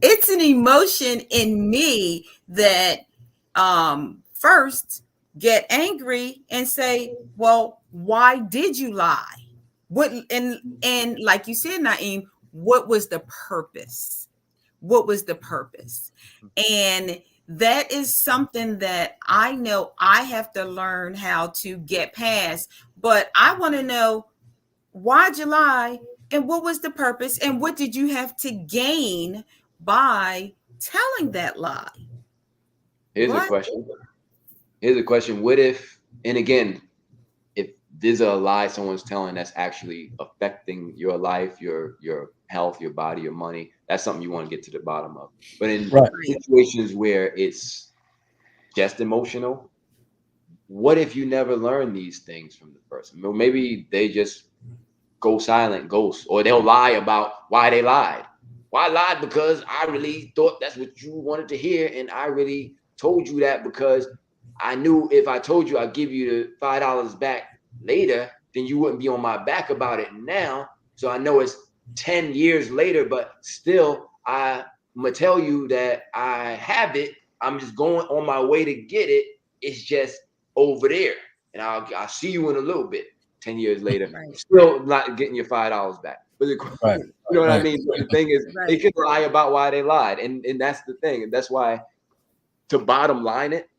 it's an emotion in me that first get angry and say, well, why did you lie? What and like you said, Naeem, what was the purpose? What was the purpose? And that is something that I know I have to learn how to get past. But I want to know, why'd you lie? And what was the purpose? And what did you have to gain by telling that lie? Here's a question. What if, and again, if there's a lie someone's telling that's actually affecting your life, your health, your body, your money, that's something you want to get to the bottom of. But in situations where it's just emotional, what if you never learn these things from the person? Or maybe they just go silent, ghost, or they'll lie about why they lied. Well, I lied because I really thought that's what you wanted to hear, and I really told you that because I knew if I told you I'd give you the $5 back later, then you wouldn't be on my back about it now. So I know it's 10 years later, but still I'm gonna tell you that I have it. I'm just going on my way to get it. It's just over there. And I'll see you in a little bit. 10 years later, still not getting your $5 back. But you know what I mean? The thing is, they can lie about why they lied. And that's the thing. And that's why, to bottom line it,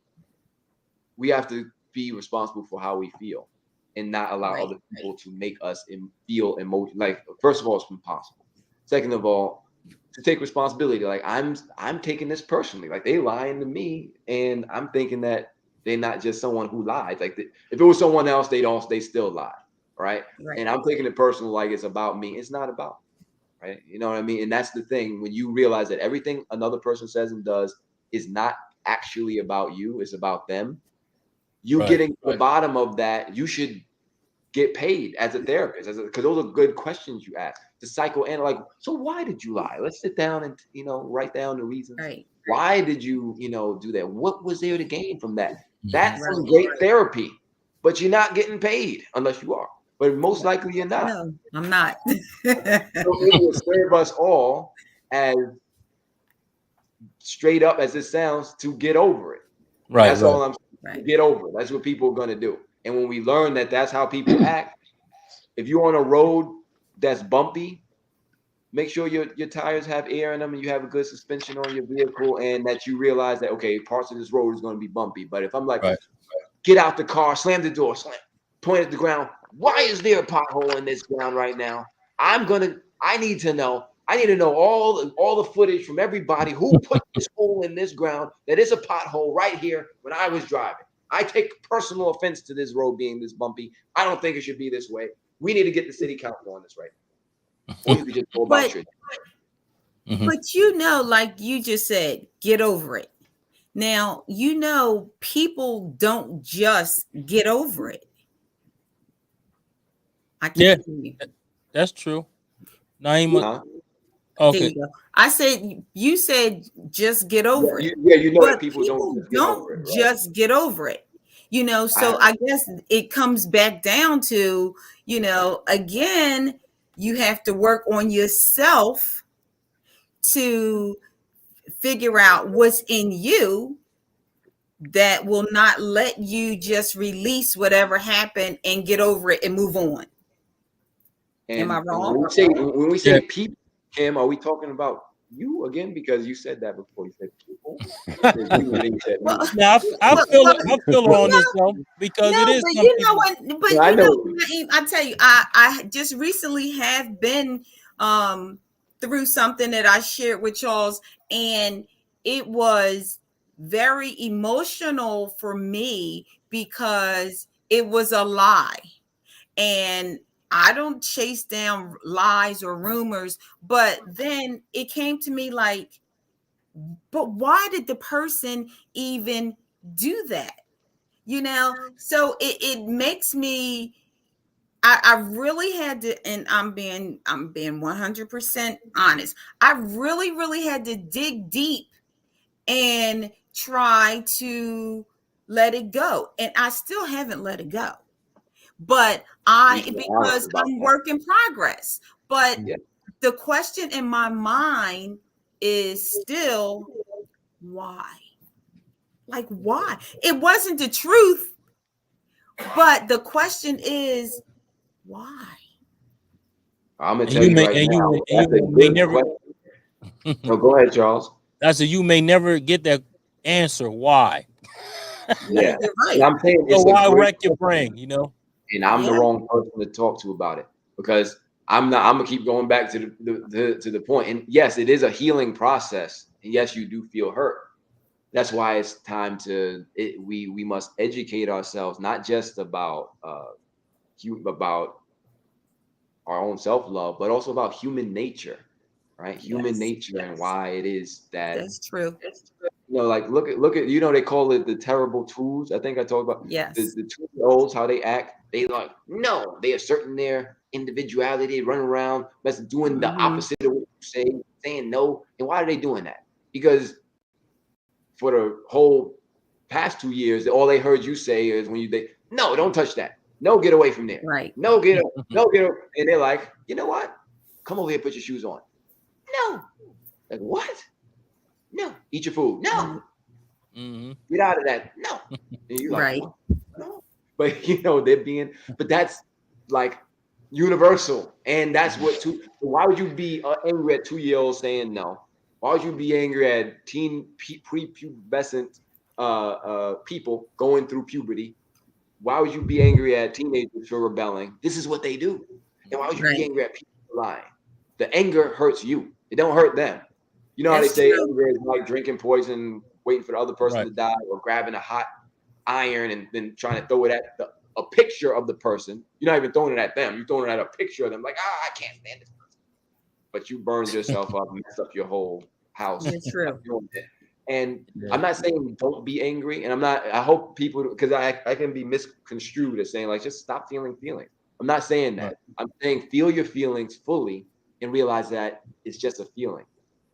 we have to be responsible for how we feel and not allow other people to make us feel emotion. Like, first of all, it's impossible. Second of all, to take responsibility. Like, I'm taking this personally. Like, they lying to me, and I'm thinking that they're not just someone who lied. Like, if it was someone else, they still lie, right? And I'm taking it personal, like it's about me. It's not about me, right? You know what I mean? And that's the thing, when you realize that everything another person says and does is not actually about you, it's about them. You getting to the bottom of that, you should get paid as a therapist, because those are good questions you ask. To psychoanalyze, like, so why did you lie? Let's sit down and write down the reasons. Why did you do that? What was there to gain from that? That's some great therapy, but you're not getting paid unless you are. But most likely you're not. No, I'm not. So it will serve us all, as straight up as it sounds, to get over it. That's all I'm saying. Get over it. That's what people are going to do. And when we learn that that's how people act, if you're on a road that's bumpy, make sure your tires have air in them and you have a good suspension on your vehicle, and that you realize that, okay, parts of this road is going to be bumpy. But if I'm like, get out the car, slam the door, point at the ground, why is there a pothole in this ground right now? I need to know all the footage from everybody who put this hole in this ground, that is a pothole right here when I was driving. I take personal offense to this road being this bumpy. I don't think it should be this way. We need to get the city council on this right now. Or you could just go about your day. But like you just said, get over it. Now, people don't just get over it. I can't hear you. That's true. Naima. Okay. There you go. You said just get over it. Yeah, but that people don't just get over it. So I guess it comes back down to, again, you have to work on yourself to figure out what's in you that will not let you just release whatever happened and get over it and move on. Am I wrong? When we say people, Kim, are we talking about you again? Because you said that before. You said people. I feel on this though, because it is. But I tell you, I just recently have been through something that I shared with Charles, and it was very emotional for me because it was a lie. And I don't chase down lies or rumors, but then it came to me like, but why did the person even do that? So it makes me, I really had to, and I'm being 100% honest. I really had to dig deep and try to let it go. And I still haven't let it go. But because I'm work in progress. But the question in my mind is still why? Like, why? It wasn't the truth, but the question is why? I'm gonna tell you right now. That's a good question. No, go ahead, Charles. That's you may never get that answer. Why? Yeah, you're right. And I'm saying so why wreck your brain? And I'm the wrong person to talk to about it because I'm not. I'm gonna keep going back to the point. And yes, it is a healing process. And yes, you do feel hurt. That's why it's time to. We must educate ourselves, not just about about our own self-love, but also about human nature, right? Human nature and why it is that that's true. Like look at they call it the terrible twos. I think I talked about the 2-year-olds, how they act. They like no, they asserting their individuality, run around, doing the opposite of what you say, saying no. And why are they doing that? Because for the whole past 2 years, all they heard you say is when no, don't touch that. No, get away from there. Right. No, get up. No, get up. And they're like, you know what? Come over here, put your shoes on. No. Like, what? No. Eat your food. No. Get out of that. No. And you're like, right. No. But but that's like universal. And that's what why would you be angry at 2-year-olds saying no? Why would you be angry at prepubescent people going through puberty? Why would you be angry at teenagers for rebelling? This is what they do. And why would you be angry at people for lying? The anger hurts you. It don't hurt them. You know how they say anger is like drinking poison, waiting for the other person to die, or grabbing a hot iron and then trying to throw it at a picture of the person. You're not even throwing it at them. You're throwing it at a picture of them. Like, I can't stand this person. But you burned yourself up, messed up your whole house. It's true. And I'm not saying don't be angry. And I hope people, because I can be misconstrued as saying like, just stop feeling feelings. I'm not saying that. I'm saying feel your feelings fully and realize that it's just a feeling.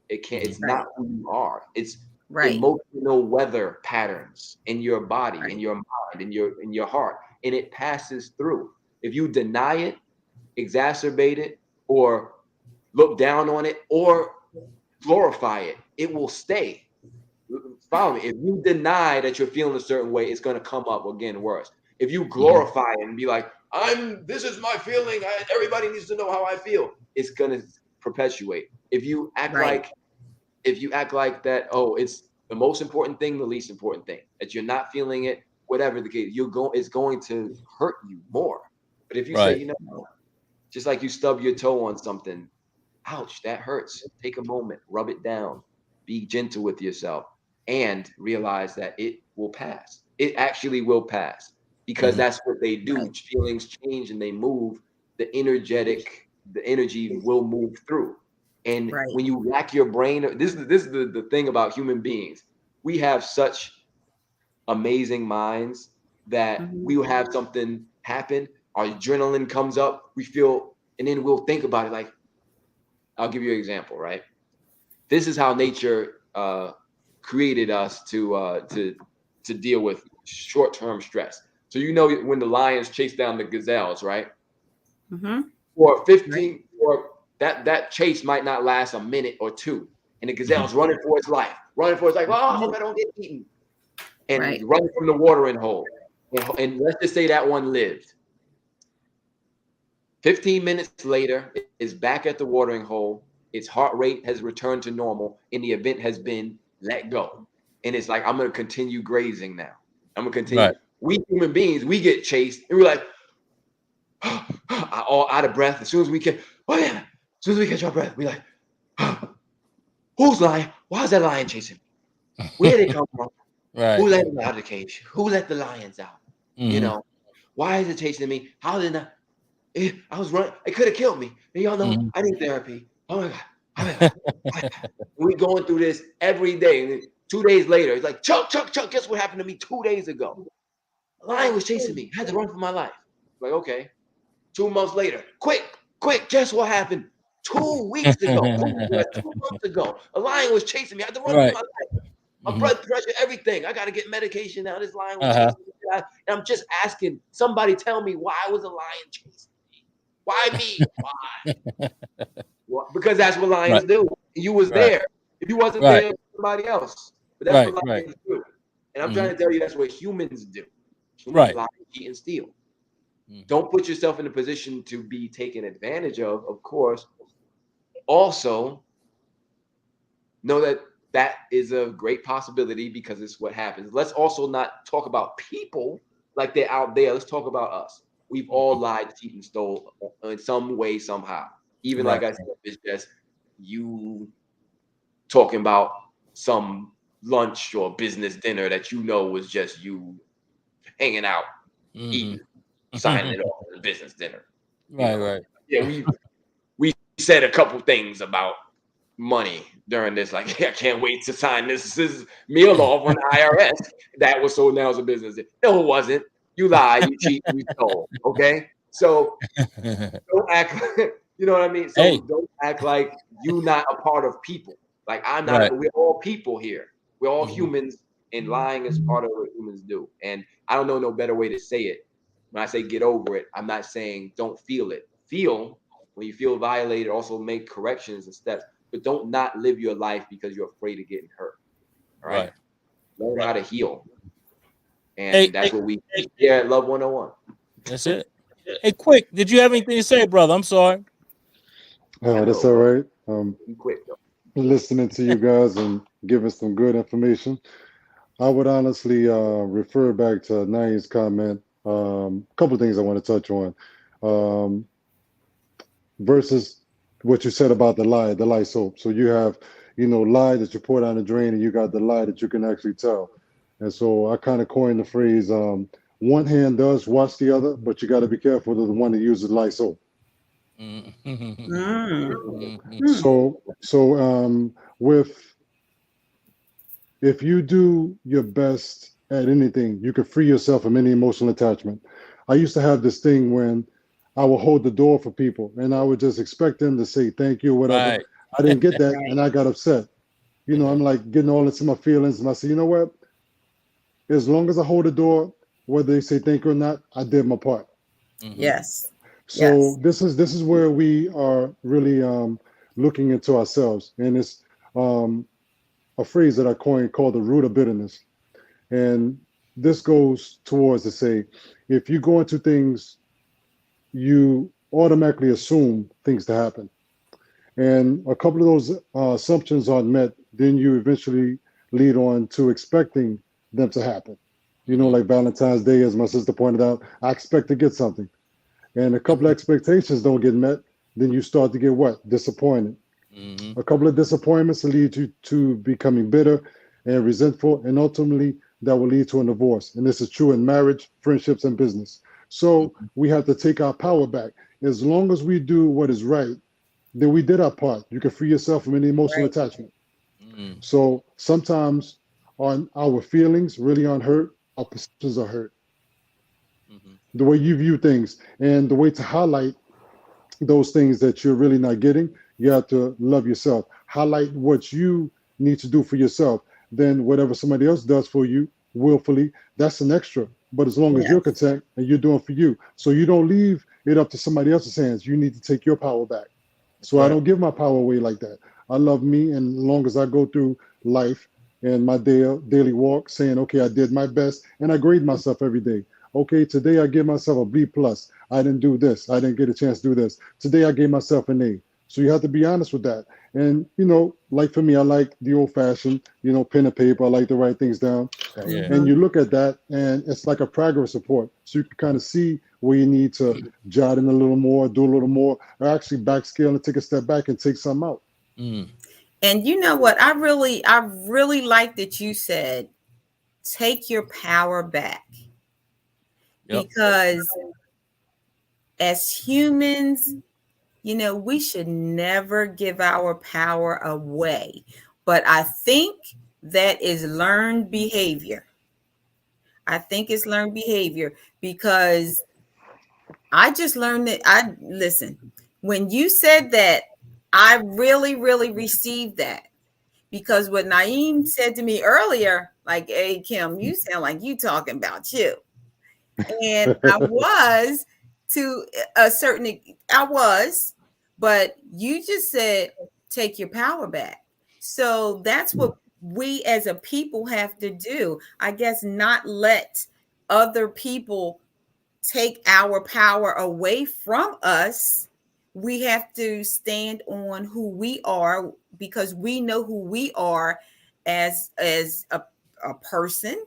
It's not who you are. It's emotional weather patterns in your body, in your mind, in your heart. And it passes through. If you deny it, exacerbate it, or look down on it, or glorify it, it will stay. Follow me. If you deny that you're feeling a certain way, it's going to come up again worse. If you glorify it and be like, this is my feeling, everybody needs to know how I feel, it's going to perpetuate. If you act like that, it's the most important thing, the least important thing, that you're not feeling it, whatever the case, it's going to hurt you more. But if you say, just like you stub your toe on something, ouch, that hurts. Take a moment, rub it down, be gentle with yourself, and realize that it will pass. It actually will pass because that's what they do. Feelings change and they move. The energy will move through. And when you rack your brain, this is the thing about human beings. We have such amazing minds that we will have something happen. Our adrenaline comes up. We feel, and then we'll think about it. Like, I'll give you an example, right? This is how nature created us to deal with short-term stress. So when the lions chase down the gazelles, right? For 15, or that chase might not last a minute or two, and the gazelle's running for its life, oh, I hope I don't get eaten, and running from the watering hole. And let's just say that one lived. 15 minutes later, it's back at the watering hole. Its heart rate has returned to normal, and the event has been let go. And it's like, I'm going to continue grazing now. I'm going to continue. We human beings, we get chased, and we're like, all out of breath. As soon as we catch our breath, we're like, who's lying? Why is that lion chasing me? Where did it come from? Who let him out of the cage? Who let the lions out? Why is it chasing me? How did it not? I was running. It could have killed me. And y'all know I need therapy. Oh my God. We're going through this every day. And then 2 days later, it's like, Chuck, guess what happened to me 2 days ago? A lion was chasing me. I had to run for my life. Like, okay. 2 months later, quick, guess what happened? 2 weeks ago, 2 months ago, a lion was chasing me. I had to run for my life. My blood pressure, everything. I got to get medication now. This lion was chasing me. And I'm just asking somebody tell me why was a lion chasing me? Why me? Why? Well, because that's what lions do. You was there. If you wasn't there, somebody else. But that's what lions do. And I'm trying to tell you that's what humans do. Humans lie, cheat, and steal. Don't put yourself in a position to be taken advantage of course. Also, know that that is a great possibility because it's what happens. Let's also not talk about people like they're out there. Let's talk about us. We've all lied, cheated, and stole in some way, somehow. Even like I said, it's just you talking about some lunch or business dinner that you know was just you hanging out, eating, signing it off at a business dinner. Right. Yeah, we said a couple things about money during this. Like, I can't wait to sign this meal off on the IRS. That was so now it's a business. No, it wasn't. You lied, you cheat, you stole. Okay, so don't act. You know what I mean? So don't act like you're not a part of people. Like I'm not. We're all people here. We're all humans, and lying is part of what humans do. And I don't know no better way to say it. When I say get over it, I'm not saying don't feel it. Feel when you feel violated. Also make corrections and steps. But don't not live your life because you're afraid of getting hurt. All right. Learn how to heal. And that's what we at Love 101. That's it. Hey, quick, did you have anything to say, brother? I'm sorry. That's all right. Quick, listening to you guys and giving some good information. I would honestly refer back to Naeem's comment. A couple of things I want to touch on. Versus what you said about the lie soap. So you have, lie that you pour down the drain, and you got the lie that you can actually tell. And so I kind of coined the phrase, one hand does wash the other, but you got to be careful of the one that uses lie soap. So if you do your best at anything, you can free yourself from any emotional attachment. I used to have this thing when I would hold the door for people and I would just expect them to say thank you or whatever. I didn't get that and I got upset. I'm like getting all into my feelings, and I said, you know what? As long as I hold the door, whether they say thank you or not, I did my part. Yes. So this is where we are really looking into ourselves, and it's a phrase that I coined called the root of bitterness. And this goes towards to say, if you go into things, you automatically assume things to happen. And a couple of those assumptions aren't met, then you eventually lead on to expecting them to happen. Like Valentine's Day, as my sister pointed out, I expect to get something. And a couple of expectations don't get met, then you start to get what? Disappointed. A couple of disappointments will lead you to becoming bitter and resentful, and ultimately that will lead to a divorce. And this is true in marriage, friendships, and business. So we have to take our power back. As long as we do what is right, then we did our part. You can free yourself from any emotional attachment. So sometimes our feelings really aren't hurt, our perceptions are hurt. The way you view things, and the way to highlight those things that you're really not getting, you have to love yourself. Highlight what you need to do for yourself. Then whatever somebody else does for you willfully, that's an extra. But as long as you're content and you're doing for you, so you don't leave it up to somebody else's hands, you need to take your power back. So I don't give my power away like that. I love me, and as long as I go through life and my daily walk saying, okay, I did my best, and I grade myself every day. Okay, today I give myself a B plus. I didn't do this. I didn't get a chance to do this. Today I gave myself an A. So you have to be honest with that. And, like for me, I like the old fashioned, pen and paper. I like to write things down. And you look at that and it's like a progress report. So you can kind of see where you need to jot in a little more, do a little more, or actually backscale and take a step back and take something out. And you know what? I really like that you said, take your power back. Because as humans, we should never give our power away. But I think that is learned behavior. I think it's learned behavior because I just learned that listen, when you said that, I really, really received that because what Naeem said to me earlier, like, hey, Kim, you sound like you talking about you. And I was to a certain, I was, but you just said, take your power back. So that's what we as a people have to do. I guess not let other people take our power away from us. We have to stand on who we are because we know who we are as a person.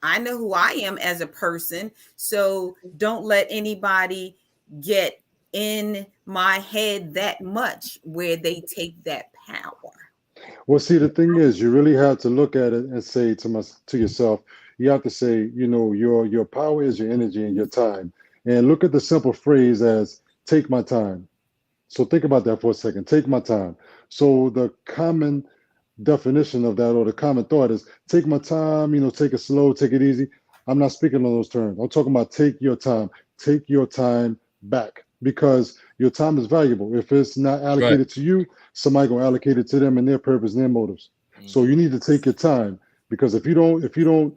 I know who I am as a person. So don't let anybody get in my head that much where they take that power. Well, see, the thing is, you really have to look at it and say to yourself, you have to say, your power is your energy and your time. And look at the simple phrase as take my time. So think about that for a second. Take my time. So the common definition of that or the common thought is take my time, take it slow, take it easy. I'm not speaking on those terms. I'm talking about take your time. Take your time back because your time is valuable. If it's not allocated Right. to you, somebody gonna allocate it to them and their purpose and their motives. So you need to take your time because if you don't,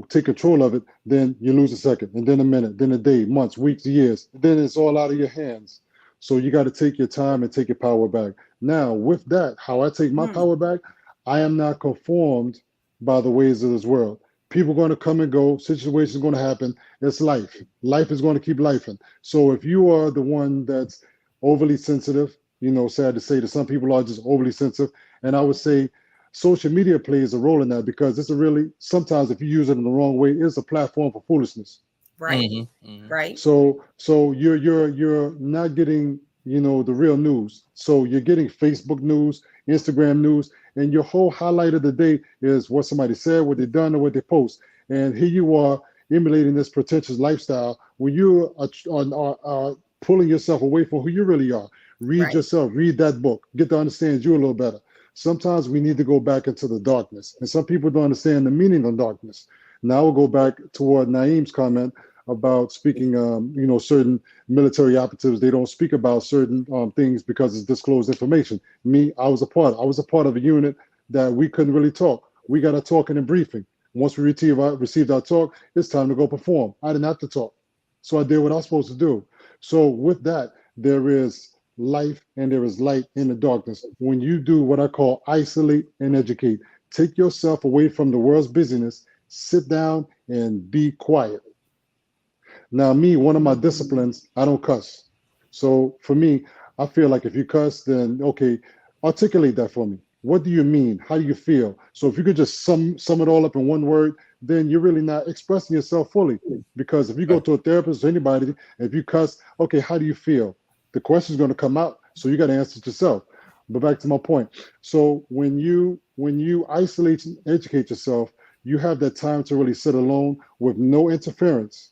take control of it, then you lose a second, and then a minute, then a day, months, weeks, years. Then it's all out of your hands. So you got to take your time and take your power back. Now, with that, how I take my power back, I am not conformed by the ways of this world. People are going to come and go. Situations are going to happen. It's life. Life is going to keep lifing. So if you are the one that's overly sensitive, sad to say that some people are just overly sensitive, and I would say social media plays a role in that because it's a really sometimes if you use it in the wrong way, it's a platform for foolishness. Right. Mm-hmm. Right. So you're not getting the real news. So you're getting Facebook news, Instagram news, and your whole highlight of the day is what somebody said, what they done, or what they post. And here you are emulating this pretentious lifestyle when you are pulling yourself away from who you really are. Read Right. yourself, read that book, get to understand you a little better. Sometimes we need to go back into the darkness, and some people don't understand the meaning of darkness. Now we'll go back toward Naeem's comment about speaking, certain military operatives. They don't speak about certain things because it's disclosed information. Me, I was a part of a unit that we couldn't really talk. We got a talking and briefing. Once we received our talk, it's time to go perform. I didn't have to talk. So I did what I was supposed to do. So with that, there is life and there is light in the darkness. When you do what I call isolate and educate, take yourself away from the world's busyness, sit down and be quiet. Now, me, one of my disciplines, I don't cuss. So for me, I feel like if you cuss, then okay, articulate that for me. What do you mean? How do you feel? So if you could just sum it all up in one word, then you're really not expressing yourself fully. Because if you go to a therapist or anybody, if you cuss, okay, how do you feel? The question is going to come out, so you got to answer it yourself. But back to my point. So when you isolate and educate yourself, you have that time to really sit alone with no interference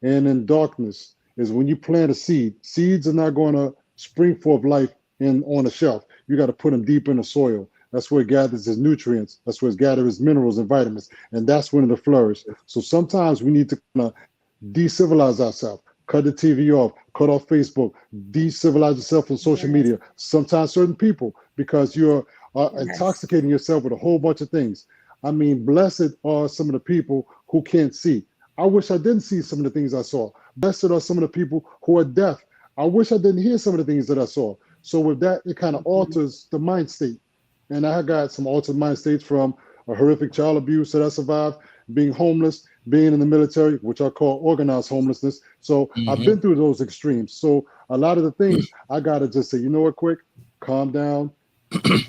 and in darkness is when you plant a seed. Seeds are not going to spring forth life on a shelf. You got to put them deep in the soil. That's where it gathers its nutrients. That's where it gathers minerals and vitamins, and that's when it'll flourish. So sometimes we need to kind of decivilize ourselves. Cut the TV off. Cut off Facebook. Decivilize yourself from social Yes. media. Sometimes certain people because you're Yes. intoxicating yourself with a whole bunch of things. I mean, blessed are some of the people who can't see. I wish I didn't see some of the things I saw. Blessed are some of the people who are deaf. I wish I didn't hear some of the things that I saw. So with that, it kind of alters the mind state. And I got some altered mind states from a horrific child abuse that I survived, being homeless, being in the military, which I call organized homelessness. So I've Mm-hmm. been through those extremes. So a lot of the things I gotta just say, you know what, quick, calm down,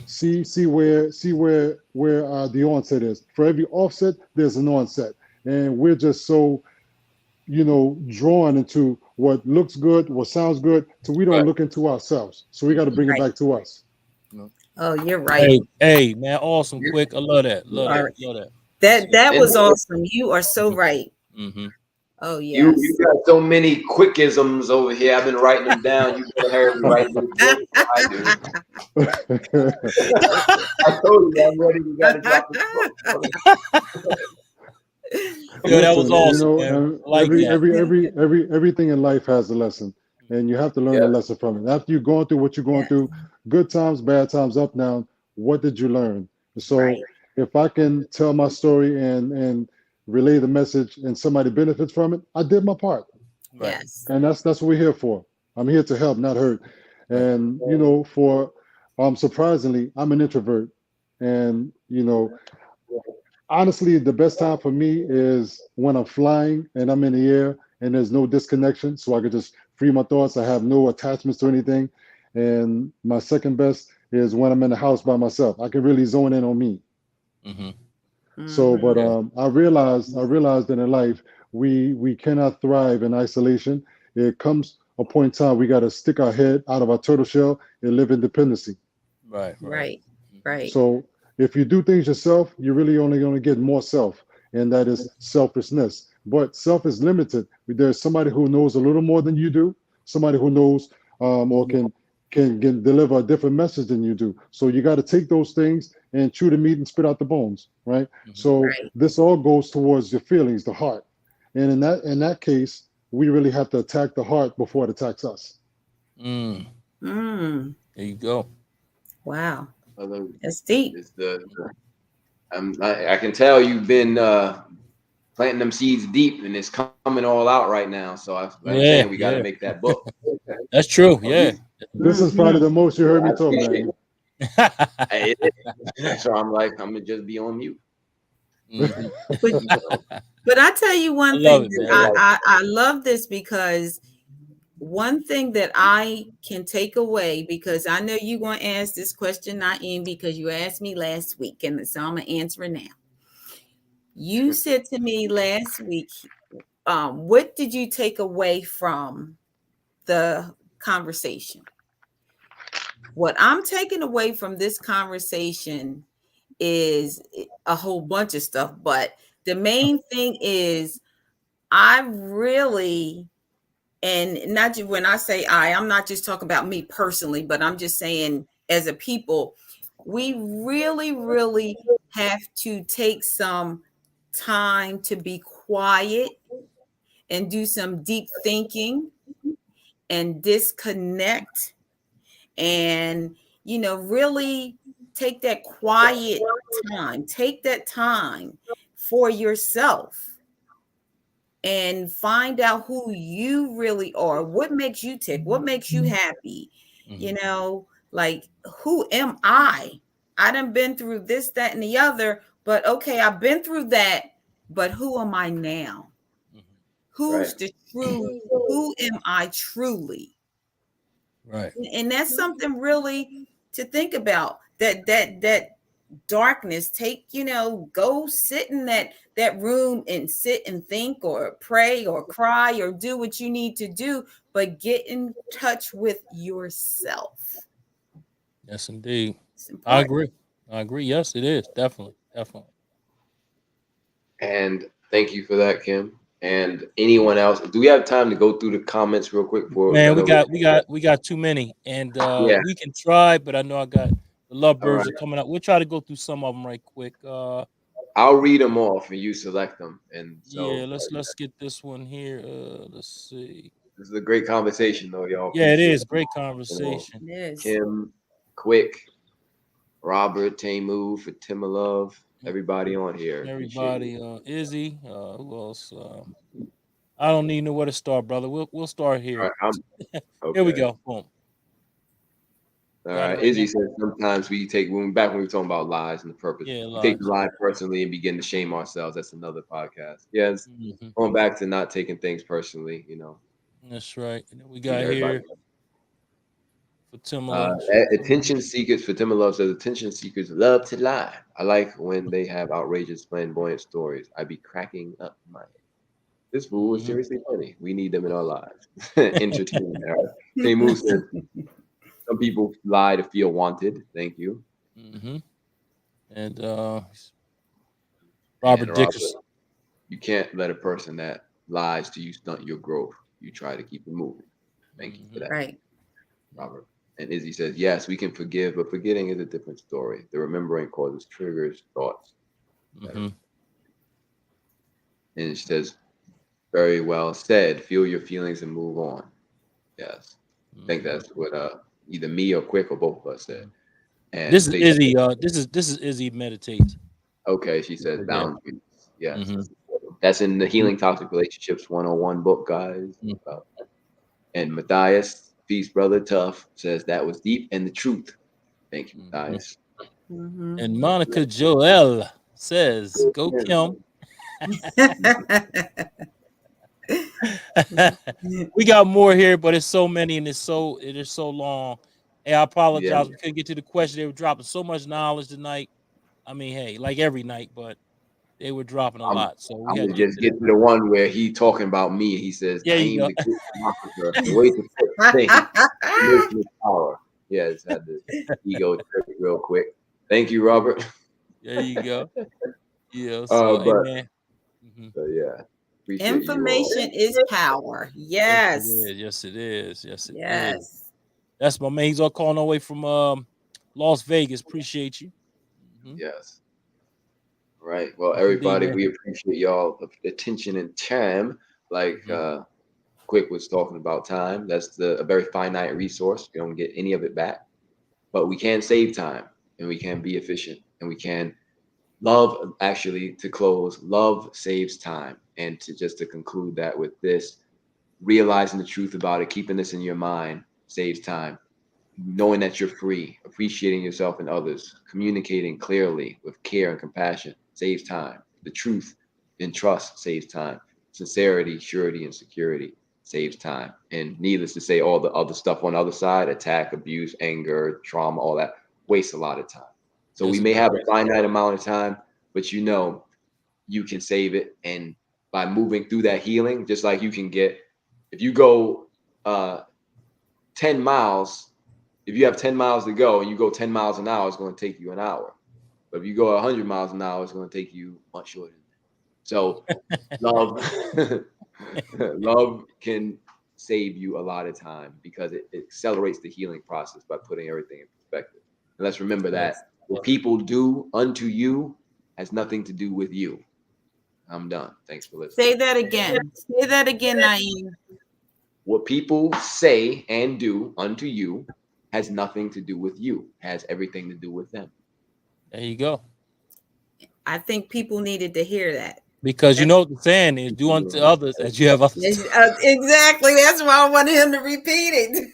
see where the onset is. For every offset, there's an onset, and we're just so drawn into what looks good, what sounds good, so we don't Right. look into ourselves. So we got to bring it Right. back to us. Oh, you're right. Hey, man, awesome, quick. I love that. You Love are that. Love that. Yes, that sir. that And was awesome. You are so right. Mm-hmm. Oh You yes. got so many quickisms over here. I've been writing them down. You better hurry and write them down. I do. I told you I'm ready. We got to drop the ball. Yo, that was Listen, awesome, man. I like that. everything in life has a lesson, and you have to learn a Yes. lesson from it. After you're going through what you're going Yes. through, good times, bad times, up, down, what did you learn? Right. So if I can tell my story and relay the message and somebody benefits from it, I did my part. Right, Yes. And that's what we're here for. I'm here to help, not hurt. right. And for surprisingly, I'm an introvert. And honestly, the best time for me is when I'm flying and I'm in the air and there's no disconnection, so I could just free my thoughts. I have no attachments to anything. And my second best is when I'm in the house by myself. I can really zone in on me. Mm-hmm. So, but Yeah. I realized that in life we cannot thrive in isolation. It comes a point in time we got to stick our head out of our turtle shell and live independency. Right, right. Right. Right. So if you do things yourself, you're really only going to get more self, and that is selfishness. But self is limited. There's somebody who knows a little more than you do, somebody who knows or can deliver a different message than you do. So you got to take those things and chew the meat and spit out the bones, right? Mm-hmm. So Right. this all goes towards your feelings, the heart, and in that case, we really have to attack the heart before it attacks us. Mm. Mm. There you go. Wow. Although That's deep. it's I can tell you've been planting them seeds deep, and it's coming all out right now. So like I'm saying, Yeah, we got to yeah. make that book. That's true. Oh, Yeah. This is probably Hmm. the most you heard I me talk, appreciate man. it. So I'm like, I'm gonna just be on mute. Mhm. But So, but I tell you I one love thing it, that man. I love this because one thing that I can take away, because I know you're going to ask this question, not in because you asked me last week, and so I'm going to answer it now. You said to me last week, what did you take away from the conversation? What I'm taking away from this conversation is a whole bunch of stuff, but the main thing is I really, and not just when I say I'm not just talking about me personally, but I'm just saying as a people, we really, really have to take some time to be quiet and do some deep thinking and disconnect and, really take that quiet time, take that time for yourself and find out who you really are. What makes you tick? What makes you happy? Mhm. Like, who am I? I done been through this, that, and the other, but okay, I've been through that, but who am I now? Mhm. Who's right. the true, who am I truly? Right. And that's something really to think about. That darkness, take, go sit in that room and sit and think or pray or cry or do what you need to do, but get in touch with yourself. Yes, indeed. It's I important. agree. I agree. Yes, it is. Definitely. Definitely. And thank you for that, Kim. And anyone else? Do we have time to go through the comments real quick? For I Man, we know we. got we got we got too many, and Yeah. we can try, but I know I got the All right. lovebirds are coming up. We'll try to go through some of them right quick. I'll read them off, and you select them. And Yeah, so let's get this one here. Let's see. this is a great conversation, though. Y'all Yeah, it appreciate is it. great You know, conversation. Yes. Kim, Quick, Robert, Tamu, Fatima Love, Mm, everybody on here. Appreciate it. Everybody, Izzy, who else? I don't need know where to start, brother. We'll start All here. right. I'm Here we okay. go. Boom. All Got it right. right Izzy now. says sometimes we take when we were talking about lies and the purpose, Yeah, we take the lies. lie personally and begin to shame ourselves. That's another podcast. Yes. Hmm. Going back to not taking things personally, That's right. And then we and got everybody. here Fatima. Attention seekers, Fatima Love says attention seekers love to lie. I like when they have outrageous, flamboyant stories. I be cracking up my head. This fool is Hmm. seriously funny. We need them in our lives. Entertaining. Tamu says some people lie to feel wanted. Thank you. Hmm. And And Robert Robert, Dickerson. you can't let a person that lies to you stunt your growth. You try to keep it moving. Thank you for that, Right. Robert. And Izzy says, yes, we can forgive, but forgetting is a different story. The remembering causes triggers, thoughts. Mm-hmm. And she says, very well said. Feel your feelings and move on. Yes. I think that's what either me or Quick or both of us said. And This is Stacey, Izzy. This is Izzy meditates. okay, she says Yeah. boundaries. Yes. Mm-hmm. That's in the Healing Toxic Relationships 101 book, guys. And Matthias, peace, brother, tough, says that was deep and the truth. Thank you, Matthias. Mm-hmm. And Monica Joel says, "Go Kim." We got more here, but it's so many and it is so long. Hey, I Yeah. apologize. We couldn't get to the question. They were dropping so much knowledge tonight. I mean, hey, like every night, but they were dropping a I'm, lot. So we I'm had gonna to get just to get that. to the one where he talking about me. He says, There you Naeem go. the Great Philosopher, the way to put things in with power. Yeah, just had the ego trip real quick. Thank you, Robert. There you go. Yeah. So, hey, But man. Mhm. yeah, appreciate you all. Information is power. Yes, it Yes. is. Yes, it is. Yes, it is. Yes. That's my man. He's all calling away from Las Vegas. Appreciate you. Mhm. Yes. Right. Well, Yes, indeed, everybody, man. we appreciate y'all attention and time. Like Mhm. Quick was talking about time. That's a very finite resource. You don't get any of it back, but we can save time and we can be efficient and we can love. Actually, to close, love saves time. And to conclude that with this, realizing the truth about it, keeping this in your mind saves time. Knowing that you're free, appreciating yourself and others, communicating clearly with care and compassion saves time. The truth and trust saves time. Sincerity, surety, and security saves time. And needless to say, all the other stuff on the other side, attack, abuse, anger, trauma, all that wastes a lot of time. So we Yes, may it does. have a finite amount of time, but you can save it. And by moving through that healing, just like you can get, if you go 10 miles, if you have 10 miles to go and you go 10 miles an hour, it's going to take you an hour. But if you go 100 miles an hour, it's going to take you much shorter than that. So love, love can save you a lot of time because it accelerates the healing process by putting everything in perspective. And let's remember Yes. that what people do unto you has nothing to do with you. I'm done. Thanks for listening. Say that again. Say that again, Naeem. What people say and do unto you has nothing to do with you, has everything to do with them. There you go. I think people needed to hear that. Because you know what the saying is, do unto others as you have others. Exactly. That's why I wanted him to repeat it.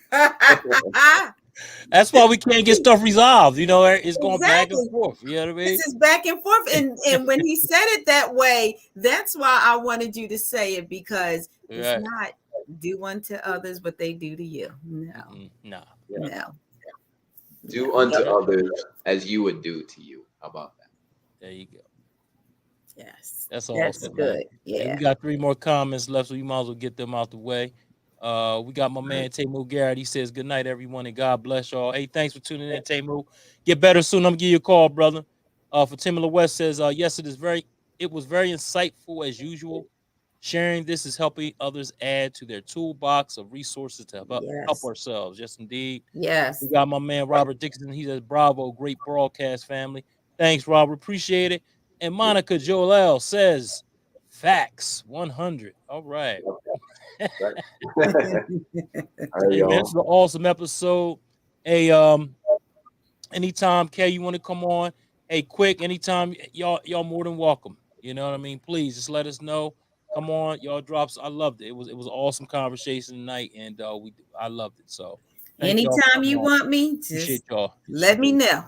That's why we can't get stuff resolved. You know, it's going back and Exactly. forth. You know what I mean? This is back and forth. And when he said it that way, that's why I wanted you to say it, because it's Right. not do unto others what they do to you. No. Nah. No. Do No. unto others as you would do to you. How about that? There you go. Yes. That's That's awesome, man. good. Hey, we Yeah. got 3 more comments left, so we might as well get them out the way. We got my man Tamu Garrett. He says, "Good night, everyone, and God bless y'all." Hey, thanks for tuning in, Tamu. Get better soon. I'm gonna give you a call, brother. For Timothy West says, "Yes, it was very insightful as usual. Sharing this is helping others add to their toolbox of resources to help Yes. ourselves." Yes, indeed. We Yes. got my man Robert Dixon. He says, "Bravo, great broadcast, family." Thanks, Robert. Appreciate it. And Monica Joel says, "Facts 100." All right. Right. All right, Hey man, this is y'all. an awesome episode. Hey, anytime Kay, you want to come on, hey, quick, anytime y'all more than welcome. You know what I mean? Please just let us know. Come on, y'all drops. I loved it. It was an awesome conversation tonight, and I loved it. So thank y'all for Anytime coming you on. want me, Appreciate just y'all. let me know.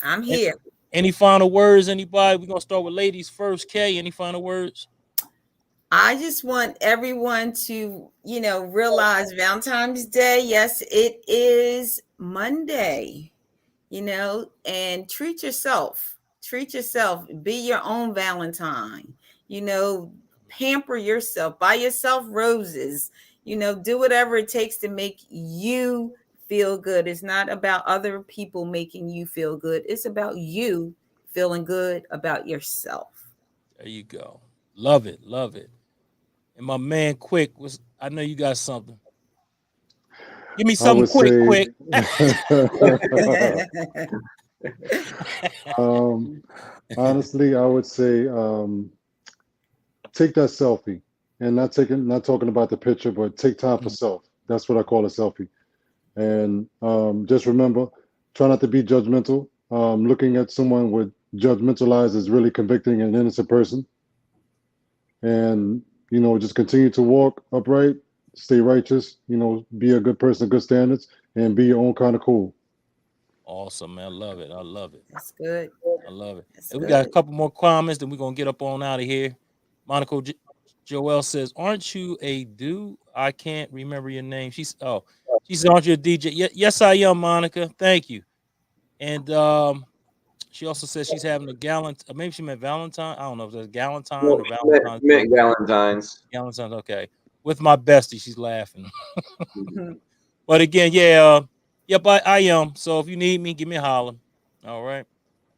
I'm A- here. Any final words, anybody? We're gonna start with ladies first. Kay, any final words? I just want everyone to, realize Valentine's Day. Yes, it is Monday, and treat yourself. Treat yourself. Be your own Valentine. Pamper yourself. Buy yourself roses. Do whatever it takes to make you feel good. It's not about other people making you feel good. It's about you feeling good about yourself. There you go. Love it. Love it. And my man, Quick, I know you got something. Give me I something would quick, say, quick. honestly, I would say, take that selfie, and not talking about the picture, but take time for self. That's what I call a selfie. And just remember, try not to be judgmental. Looking at someone with judgmental eyes is really convicting an innocent person. And just continue to walk upright, stay righteous. Be a good person, good standards, and be your own kind of cool. Awesome, man. I love it. I love it. That's good. I love it. That's And we got a good. couple more comments, then we're gonna get up on out of here. Monica Joelle says, "Aren't you a dude? I can't remember your name." She said, "Aren't you a DJ?" Yes, I am, Monica. Thank you. And she also says she's having a maybe she meant Valentine. I don't know if that's Galentine No, or Valentine's meant Day. Valentine's. Galentine's okay. With my bestie, she's laughing. Mhm. But again, yeah, but I am. So if you need me, give me a holler. All right.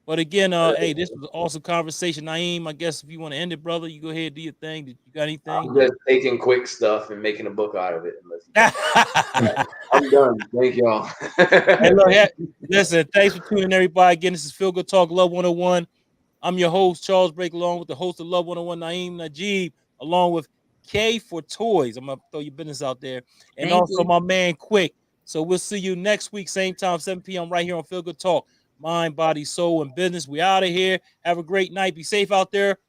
But again, hey, this was an awesome conversation. Naeem, I guess if you want to end it, brother, you go ahead, do your thing. Did you got anything? I'm just taking quick stuff and making a book out of it. I'm done. Thank y'all. Hey, look, listen, thanks for tuning in, everybody. Again, this is Feel Good Talk Love 101. I'm your host, Charles Brake, along with the host of Love 101, Naeem Najib, along with K for Toys. I'm going to throw your business out there. And Thank also you. my man, Quick. So we'll see you next week, same time, 7 p.m. right here on Feel Good Talk. Mind, body, soul, and business. We out of here. Have a great night. Be safe out there.